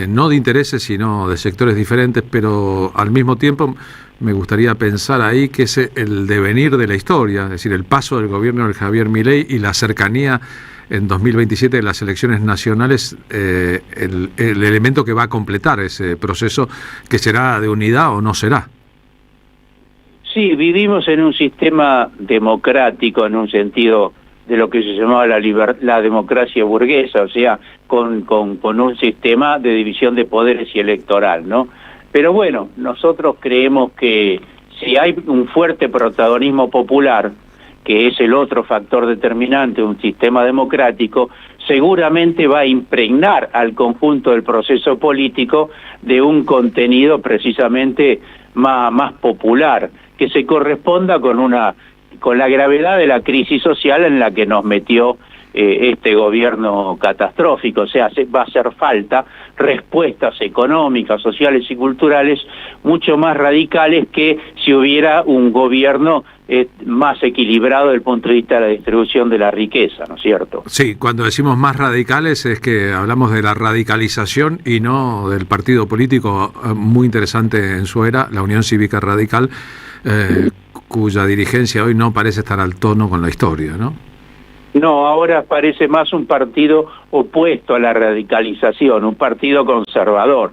no de intereses sino de sectores diferentes, pero al mismo tiempo me gustaría pensar ahí que es el devenir de la historia, es decir, el paso del gobierno de Javier Milei y la cercanía en 2027 de las elecciones nacionales, el elemento que va a completar ese proceso, que será de unidad o no será. Sí, vivimos en un sistema democrático en un sentido de lo que se llamaba la democracia burguesa, o sea, con un sistema de división de poderes y electoral, ¿no? Pero bueno, nosotros creemos que si hay un fuerte protagonismo popular, que es el otro factor determinante de un sistema democrático, seguramente va a impregnar al conjunto del proceso político de un contenido precisamente más popular, que se corresponda con la gravedad de la crisis social en la que nos metió este gobierno catastrófico. O sea, va a hacer falta respuestas económicas, sociales y culturales mucho más radicales que si hubiera un gobierno más equilibrado desde el punto de vista de la distribución de la riqueza, ¿no es cierto? Sí, cuando decimos más radicales es que hablamos de la radicalización y no del partido político muy interesante en su era, la Unión Cívica Radical, cuya dirigencia hoy no parece estar al tono con la historia, ¿no? No, ahora parece más un partido opuesto a la radicalización, un partido conservador.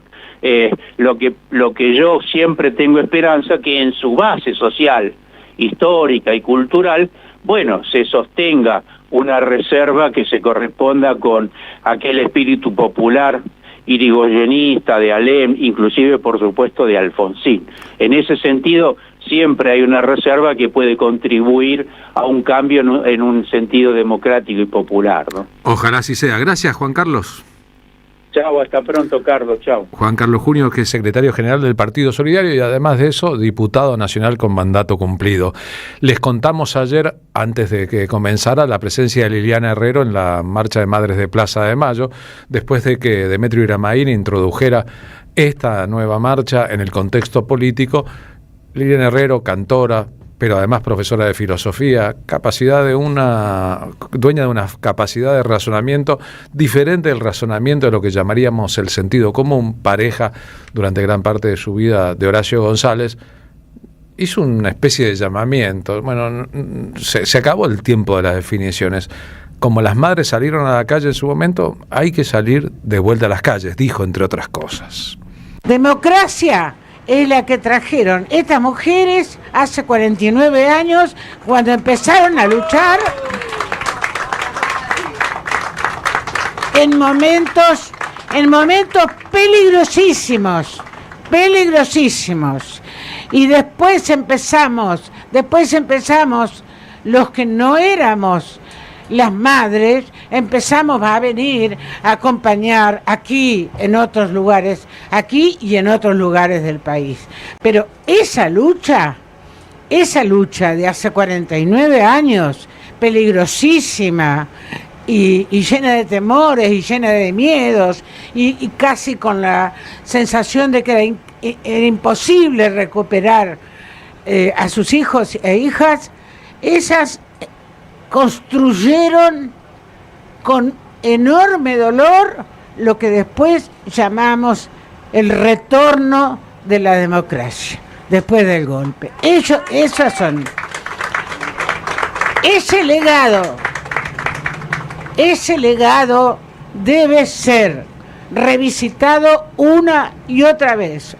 Lo que yo siempre tengo esperanza que en su base social, histórica y cultural, bueno, se sostenga una reserva que se corresponda con aquel espíritu popular irigoyenista de Alem, inclusive por supuesto de Alfonsín. En ese sentido siempre hay una reserva que puede contribuir a un cambio en un sentido democrático y popular, ¿no? Ojalá así sea. Gracias, Juan Carlos. Chao, hasta pronto, Carlos, chao. Juan Carlos Junio, que es secretario general del Partido Solidario y además de eso, diputado nacional con mandato cumplido. Les contamos ayer, antes de que comenzara, la presencia de Liliana Herrero en la Marcha de Madres de Plaza de Mayo, después de que Demetrio Iramaín introdujera esta nueva marcha en el contexto político. Liliana Herrero, cantora, pero además profesora de filosofía, dueña de una capacidad de razonamiento diferente del razonamiento de lo que llamaríamos el sentido común, pareja durante gran parte de su vida de Horacio González, hizo una especie de llamamiento. Bueno, se acabó el tiempo de las definiciones. Como las madres salieron a la calle en su momento, hay que salir de vuelta a las calles, dijo, entre otras cosas. Democracia es la que trajeron estas mujeres hace 49 años, cuando empezaron a luchar en momentos peligrosísimos. Y después empezamos los que no éramos las madres, empezamos a venir a acompañar aquí y en otros lugares del país. Pero esa lucha de hace 49 años, peligrosísima y llena de temores y llena de miedos y casi con la sensación de que era imposible recuperar a sus hijos e hijas, esas construyeron con enorme dolor lo que después llamamos el retorno de la democracia, después del golpe. Esas son. Ese legado debe ser revisitado una y otra vez.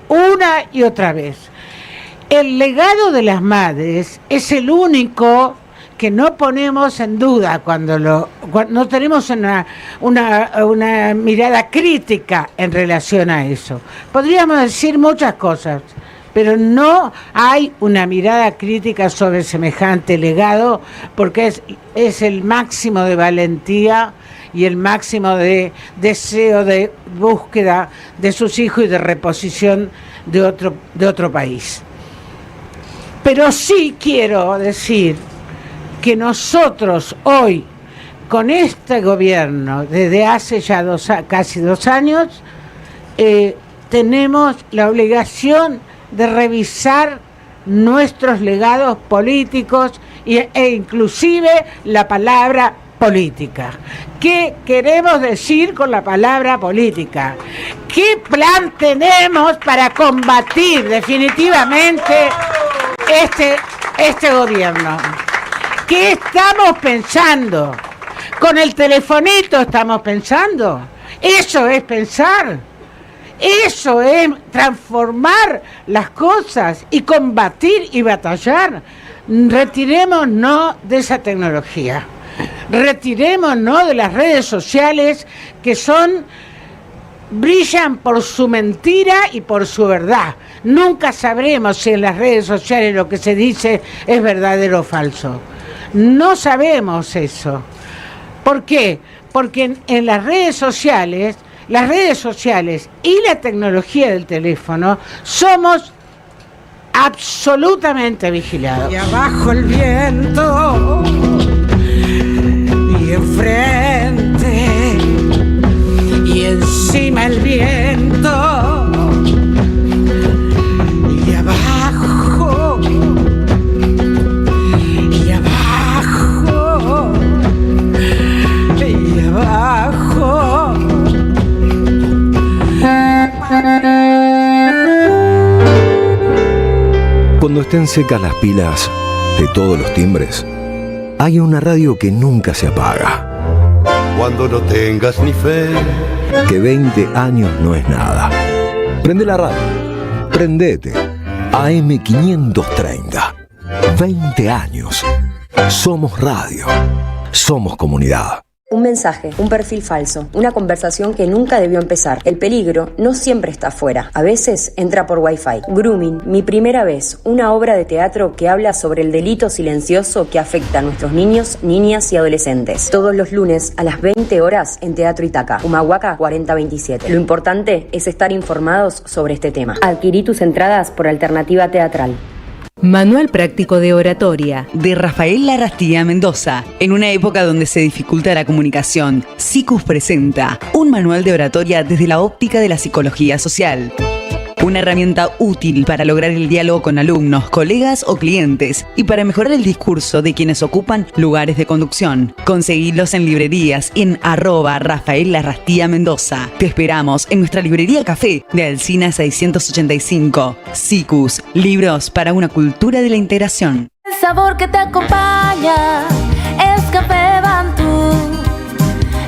El legado de las madres es el único que no ponemos en duda cuando no tenemos una mirada crítica en relación a eso. Podríamos decir muchas cosas, pero no hay una mirada crítica sobre semejante legado, porque es el máximo de valentía y el máximo de deseo de búsqueda de sus hijos y de reposición de otro país. Pero sí quiero decir que nosotros hoy, con este gobierno, desde hace ya casi 2 años, tenemos la obligación de revisar nuestros legados políticos e inclusive la palabra política. ¿Qué queremos decir con la palabra política? ¿Qué plan tenemos para combatir definitivamente este gobierno? ¿Qué estamos pensando? ¿Con el telefonito estamos pensando? Eso es pensar. Eso es transformar las cosas y combatir y batallar. Retirémonos de esa tecnología. Retirémonos de las redes sociales que brillan por su mentira y por su verdad. Nunca sabremos si en las redes sociales lo que se dice es verdadero o falso. No sabemos eso. ¿Por qué? Porque en las redes sociales y la tecnología del teléfono somos absolutamente vigilados. Y abajo el viento y enfrente y encima el viento y abajo y abajo y abajo. Cuando estén secas las pilas de todos los timbres, hay una radio que nunca se apaga. Cuando no tengas ni fe, que 20 años no es nada. Prende la radio. Prendete. AM530. 20 años. Somos radio. Somos comunidad. Un mensaje, un perfil falso, una conversación que nunca debió empezar. El peligro no siempre está afuera, a veces entra por Wi-Fi. Grooming, mi primera vez, una obra de teatro que habla sobre el delito silencioso que afecta a nuestros niños, niñas y adolescentes. Todos los lunes a las 20 horas en Teatro Itaca, Humahuaca 4027. Lo importante es estar informados sobre este tema. Adquirí tus entradas por Alternativa Teatral. Manual práctico de oratoria de Rafael Larrastía Mendoza. En una época donde se dificulta la comunicación, SICUS presenta un manual de oratoria desde la óptica de la psicología social. Una herramienta útil para lograr el diálogo con alumnos, colegas o clientes y para mejorar el discurso de quienes ocupan lugares de conducción. Conseguilos en librerías y en @Rafael Larrastía Mendoza. Te esperamos en nuestra librería Café de Alsina 685. SICUS, libros para una cultura de la integración. El sabor que te acompaña es Café Bantú.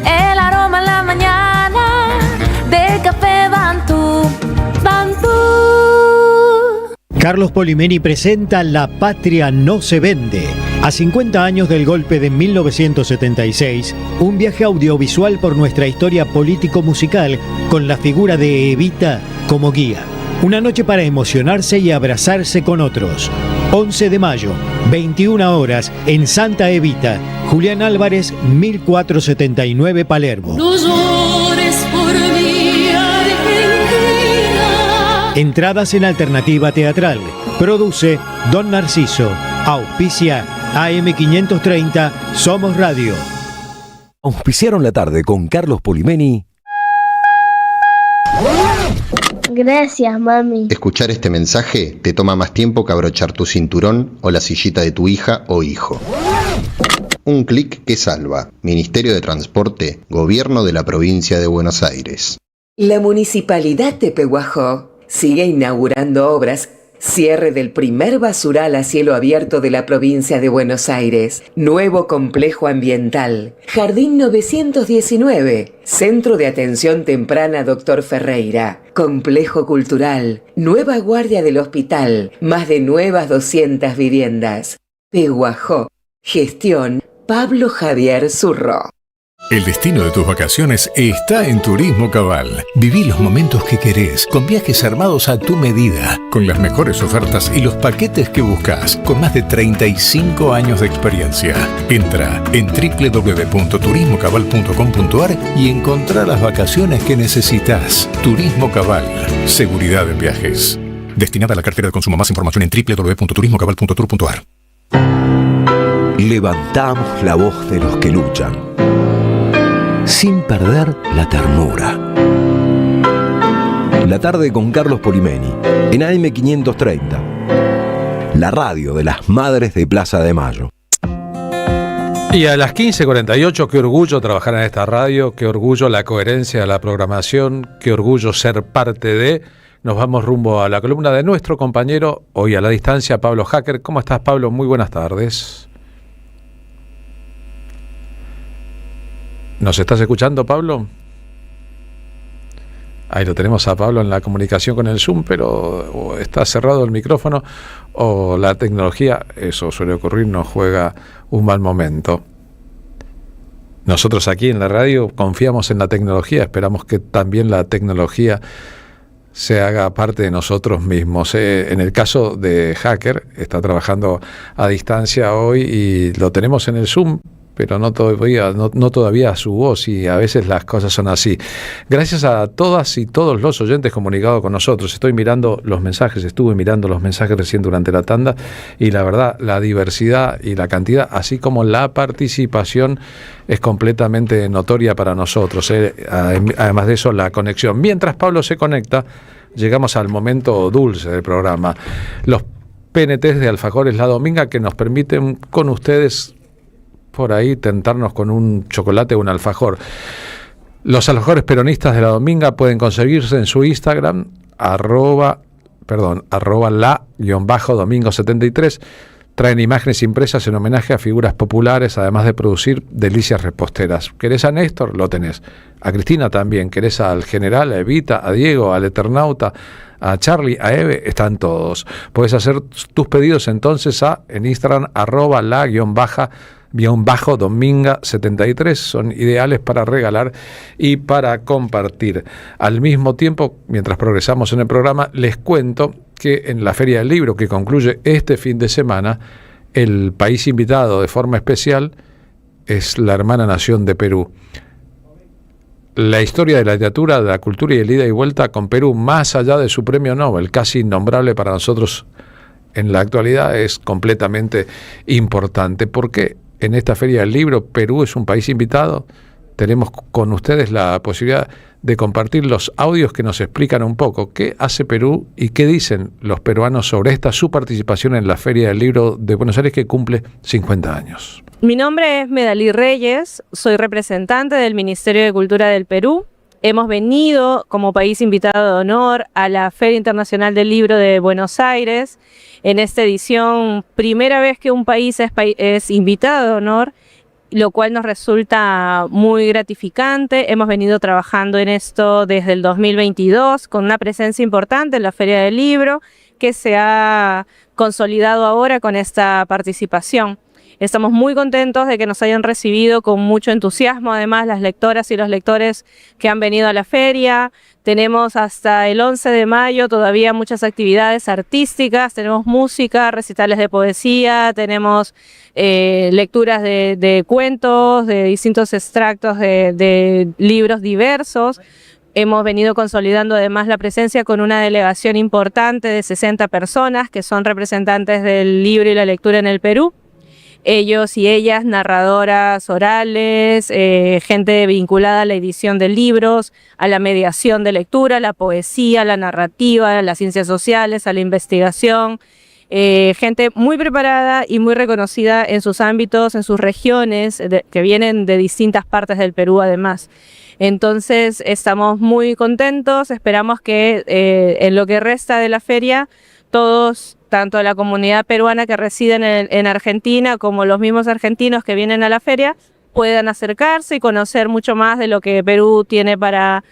El aroma en la mañana de Café Bantú. Carlos Polimeni presenta La Patria no se vende. A 50 años del golpe de 1976, un viaje audiovisual por nuestra historia político-musical con la figura de Evita como guía. Una noche para emocionarse y abrazarse con otros. 11 de mayo, 21 horas, en Santa Evita. Julián Álvarez, 1479 Palermo. No llores por mí, Argentina. Entradas en Alternativa Teatral. Produce Don Narciso. Auspicia AM530 Somos Radio. Auspiciaron la tarde con Carlos Polimeni. Gracias, mami. Escuchar este mensaje te toma más tiempo que abrochar tu cinturón o la sillita de tu hija o hijo. Un clic que salva. Ministerio de Transporte, Gobierno de la Provincia de Buenos Aires. La Municipalidad de Pehuajó sigue inaugurando obras. Cierre del primer basural a cielo abierto de la provincia de Buenos Aires. Nuevo complejo ambiental. Jardín 919. Centro de Atención Temprana Dr. Ferreira. Complejo cultural. Nueva guardia del hospital. Más de nuevas 200 viviendas. Pehuajó. Gestión Pablo Javier Zurro. El destino de tus vacaciones está en Turismo Cabal. Viví los momentos que querés, con viajes armados a tu medida, con las mejores ofertas y los paquetes que buscas, con más de 35 años de experiencia. Entra en www.turismocabal.com.ar y encontrá las vacaciones que necesitas. Turismo Cabal, seguridad en viajes. Destinada a la cartera de consumo. Más información en www.turismocabal.tour.ar. Levantamos la voz de los que luchan, sin perder la ternura. La tarde con Carlos Polimeni, en AM530. La radio de las madres de Plaza de Mayo. Y a las 15:48, qué orgullo trabajar en esta radio, qué orgullo la coherencia de la programación, qué orgullo ser parte de. Nos vamos rumbo a la columna de nuestro compañero, hoy a la distancia, Pablo Hacker. ¿Cómo estás, Pablo? Muy buenas tardes. ¿Nos estás escuchando, Pablo? Ahí lo tenemos a Pablo en la comunicación con el Zoom, pero o está cerrado el micrófono o la tecnología, eso suele ocurrir, nos juega un mal momento. Nosotros aquí en la radio confiamos en la tecnología, esperamos que también la tecnología se haga parte de nosotros mismos. En el caso de Hacker, está trabajando a distancia hoy y lo tenemos en el Zoom, pero no todavía a su voz, y a veces las cosas son así. Gracias a todas y todos los oyentes comunicados con nosotros. Estuve mirando los mensajes recién durante la tanda, y la verdad, la diversidad y la cantidad, así como la participación, es completamente notoria para nosotros. Además de eso, la conexión. Mientras Pablo se conecta, llegamos al momento dulce del programa. Los PNTs de Alfajores La Dominga, que nos permiten con ustedes por ahí tentarnos con un chocolate o un alfajor. Los alfajores peronistas de La Dominga pueden conseguirse en su Instagram, arroba la_domingo73. Traen imágenes impresas en homenaje a figuras populares, además de producir delicias reposteras. ¿Querés a Néstor? Lo tenés. A Cristina también. ¿Querés al general, a Evita, a Diego, al Eternauta, a Charlie, a Eve? Están todos. Puedes hacer tus pedidos entonces en Instagram, arroba la_dominga73. Son ideales para regalar y para compartir. Al mismo tiempo, mientras progresamos en el programa, les cuento que en la Feria del Libro, que concluye este fin de semana, el país invitado de forma especial es la hermana nación de Perú. La historia de la literatura, de la cultura y el ida y vuelta con Perú, más allá de su premio Nobel, casi innombrable para nosotros en la actualidad, es completamente importante. ¿Por qué? En esta Feria del Libro, Perú es un país invitado. Tenemos con ustedes la posibilidad de compartir los audios que nos explican un poco qué hace Perú y qué dicen los peruanos sobre su participación en la Feria del Libro de Buenos Aires, que cumple 50 años. Mi nombre es Medalí Reyes, soy representante del Ministerio de Cultura del Perú. Hemos venido como país invitado de honor a la Feria Internacional del Libro de Buenos Aires. En esta edición, primera vez que un país es invitado de honor, lo cual nos resulta muy gratificante. Hemos venido trabajando en esto desde el 2022, con una presencia importante en la Feria del Libro, que se ha consolidado ahora con esta participación. Estamos muy contentos de que nos hayan recibido con mucho entusiasmo, además, las lectoras y los lectores que han venido a la feria. Tenemos hasta el 11 de mayo todavía muchas actividades artísticas, tenemos música, recitales de poesía, tenemos lecturas de cuentos, de distintos extractos de libros diversos. Hemos venido consolidando además la presencia con una delegación importante de 60 personas que son representantes del libro y la lectura en el Perú. Ellos y ellas, narradoras orales, gente vinculada a la edición de libros, a la mediación de lectura, a la poesía, a la narrativa, a las ciencias sociales, a la investigación, gente muy preparada y muy reconocida en sus ámbitos, en sus regiones, que vienen de distintas partes del Perú además. Entonces estamos muy contentos, esperamos que en lo que resta de la feria todos, tanto la comunidad peruana que reside en Argentina como los mismos argentinos que vienen a la feria, puedan acercarse y conocer mucho más de lo que Perú tiene para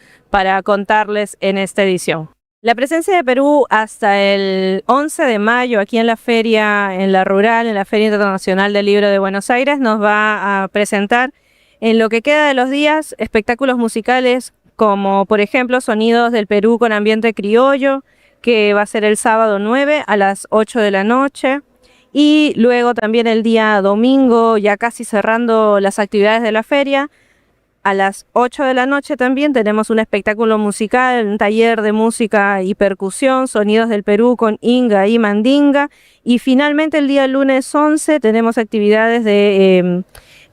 contarles en esta edición. La presencia de Perú hasta el 11 de mayo aquí en la feria, en la rural, en la Feria Internacional del Libro de Buenos Aires, nos va a presentar en lo que queda de los días espectáculos musicales como por ejemplo Sonidos del Perú con ambiente criollo, que va a ser el sábado 9 a las 8 de la noche, y luego también el día domingo, ya casi cerrando las actividades de la feria, a las 8 de la noche también tenemos un espectáculo musical, un taller de música y percusión, Sonidos del Perú con Inga y Mandinga, y finalmente el día lunes 11 tenemos actividades de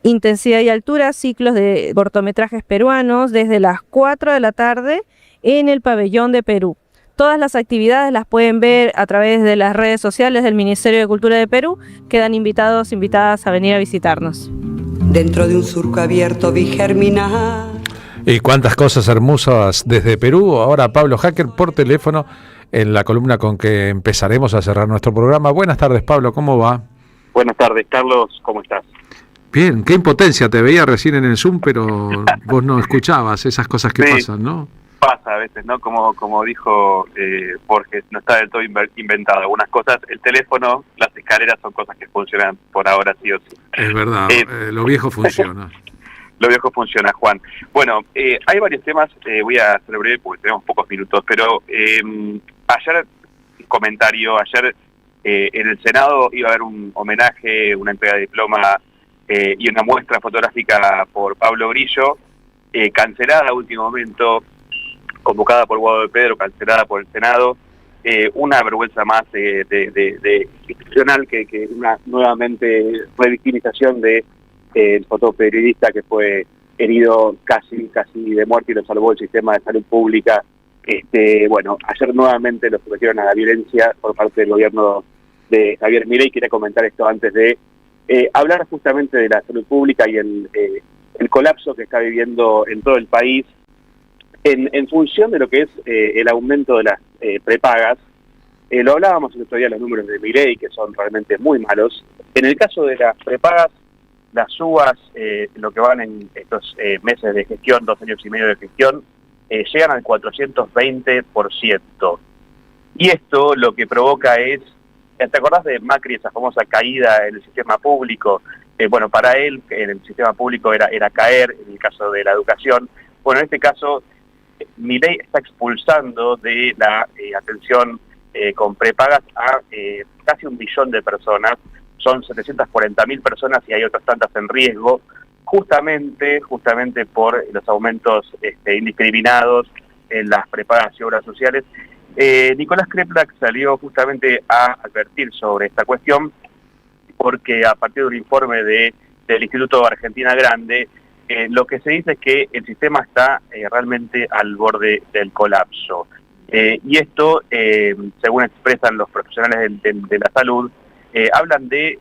intensidad y altura, ciclos de cortometrajes peruanos desde las 4 de la tarde en el pabellón de Perú. Todas las actividades las pueden ver a través de las redes sociales del Ministerio de Cultura de Perú. Quedan invitadas a venir a visitarnos. Dentro de un surco abierto vi germinar. Y cuántas cosas hermosas desde Perú. Ahora Pablo Hacker por teléfono en la columna con que empezaremos a cerrar nuestro programa. Buenas tardes, Pablo, ¿cómo va? Buenas tardes, Carlos, ¿cómo estás? Bien, qué impotencia, te veía recién en el Zoom, pero vos no escuchabas esas cosas que pasan, ¿no? Pasa a veces, ¿no? Como dijo Borges, no está del todo inventado. Algunas cosas, el teléfono, las escaleras son cosas que funcionan por ahora sí o sí. Es verdad, lo viejo funciona. Lo viejo funciona, Juan. Bueno, hay varios temas, voy a ser breve porque tenemos pocos minutos, pero ayer en el Senado iba a haber un homenaje, una entrega de diploma y una muestra fotográfica por Pablo Grillo, cancelada a último momento, convocada por Guado de Pedro, cancelada por el Senado. Una vergüenza más de institucional que una nuevamente revictimización de el fotoperiodista que fue herido casi de muerte y lo salvó el sistema de salud pública. Bueno, ayer nuevamente lo sometieron a la violencia por parte del gobierno de Javier Milei. Quería comentar esto antes de hablar justamente de la salud pública y el colapso que está viviendo en todo el país en función de lo que es el aumento de las prepagas. Lo hablábamos el otro día, los números de Milei, que son realmente muy malos. En el caso de las prepagas, las subas, lo que van en estos meses de gestión, 2 años y medio de gestión, llegan al 420%. Y esto lo que provoca es, ¿te acordás de Macri, esa famosa caída en el sistema público? Bueno, para él, en el sistema público era caer, en el caso de la educación. Bueno, en este caso, Milei está expulsando de la atención con prepagas a casi 1 billón de personas. Son 740.000 personas y hay otras tantas en riesgo, justamente por los aumentos indiscriminados en las prepagas y obras sociales. Nicolás Kreplak salió justamente a advertir sobre esta cuestión, porque a partir de un informe del Instituto Argentina Grande, lo que se dice es que el sistema está realmente al borde del colapso. Y esto, según expresan los profesionales de la salud, hablan de,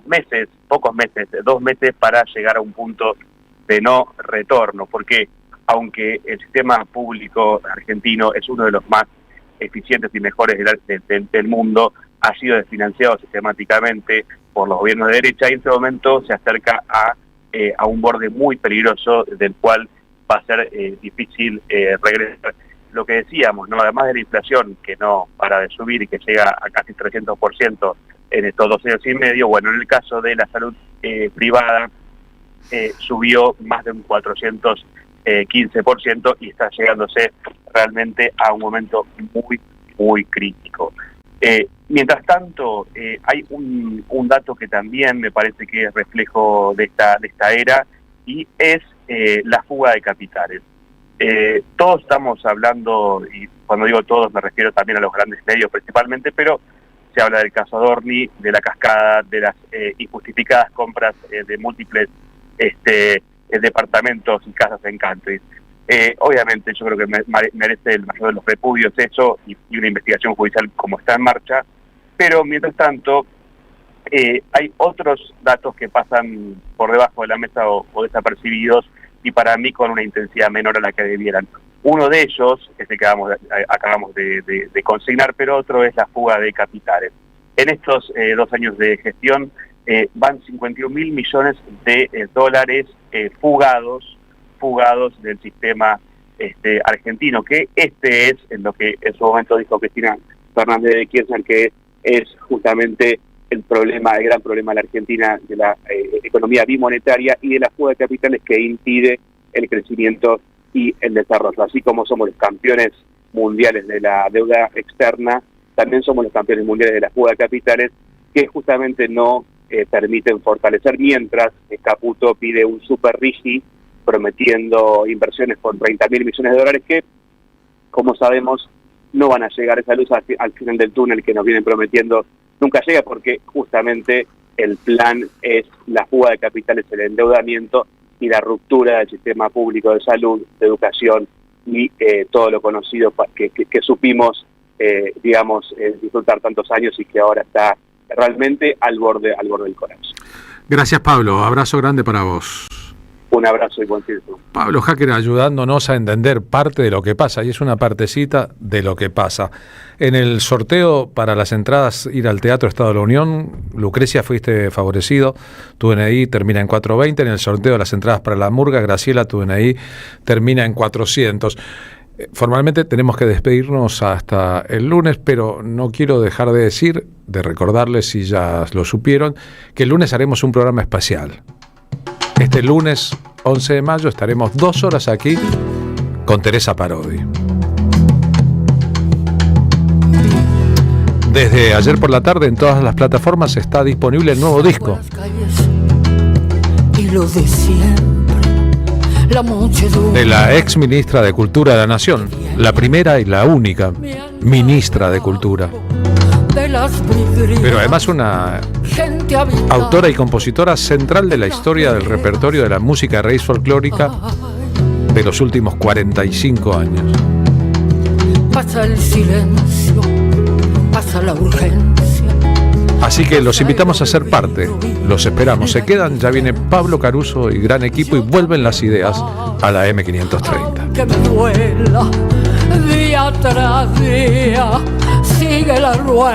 meses, pocos meses, 2 meses para llegar a un punto de no retorno, porque aunque el sistema público argentino es uno de los más eficientes y mejores del mundo, ha sido desfinanciado sistemáticamente por los gobiernos de derecha y en este momento se acerca a un borde muy peligroso del cual va a ser difícil regresar. Lo que decíamos, ¿no? Además de la inflación que no para de subir y que llega a casi 300% en estos 2 años y medio, bueno, en el caso de la salud privada subió más de un 415% y está llegándose realmente a un momento muy, muy crítico. Mientras tanto, hay un dato que también me parece que es reflejo de esta era y es la fuga de capitales. Todos estamos hablando, y cuando digo todos me refiero también a los grandes medios principalmente, pero se habla del caso Adorni, de la cascada, de las injustificadas compras de múltiples departamentos y casas en country. Obviamente yo creo que merece el mayor de los repudios eso y una investigación judicial como está en marcha, pero mientras tanto hay otros datos que pasan por debajo de la mesa o desapercibidos y para mí con una intensidad menor a la que debieran. Uno de ellos, que acabamos de consignar, pero otro es la fuga de capitales. En estos 2 años de gestión van 51.000 millones de dólares fugados del sistema argentino, que es en lo que en su momento dijo Cristina Fernández de Kirchner, que es justamente el gran problema de la Argentina, de la economía bimonetaria y de la fuga de capitales que impide el crecimiento y el desarrollo. Así como somos los campeones mundiales de la deuda externa, también somos los campeones mundiales de la fuga de capitales, que justamente no permiten fortalecer, mientras Caputo pide un super RIGI prometiendo inversiones por 30.000 millones de dólares que, como sabemos, no van a llegar. Esa luz al final del túnel que nos vienen prometiendo nunca llega, porque justamente el plan es la fuga de capitales, el endeudamiento y la ruptura del sistema público de salud, de educación y todo lo conocido que supimos, disfrutar tantos años y que ahora está realmente al borde del colapso. Gracias, Pablo. Abrazo grande para vos. Un abrazo y buen tiempo. Pablo Hacker ayudándonos a entender parte de lo que pasa, y es una partecita de lo que pasa. En el sorteo para las entradas ir al Teatro Estado de la Unión, Lucrecia, fuiste favorecido, tu DNI termina en 420, en el sorteo de las entradas para la Murga, Graciela, tu DNI termina en 400. Formalmente tenemos que despedirnos hasta el lunes, pero no quiero dejar de recordarles, si ya lo supieron, que el lunes haremos un programa especial. Este lunes 11 de mayo estaremos 2 horas aquí con Teresa Parodi. Desde ayer por la tarde en todas las plataformas está disponible el nuevo disco. Y lo de siempre, la muchedumbre. De la ex ministra de Cultura de la Nación, la primera y la única ministra de Cultura. Pero además una autora y compositora central de la historia del repertorio de la música de raíz folclórica de los últimos 45 años. Pasa el silencio, pasa la urgencia. Así que los invitamos a ser parte, los esperamos. Se quedan, ya viene Pablo Caruso y gran equipo y vuelven las ideas a la M530. Que me duela, día tras día, sigue la rueda.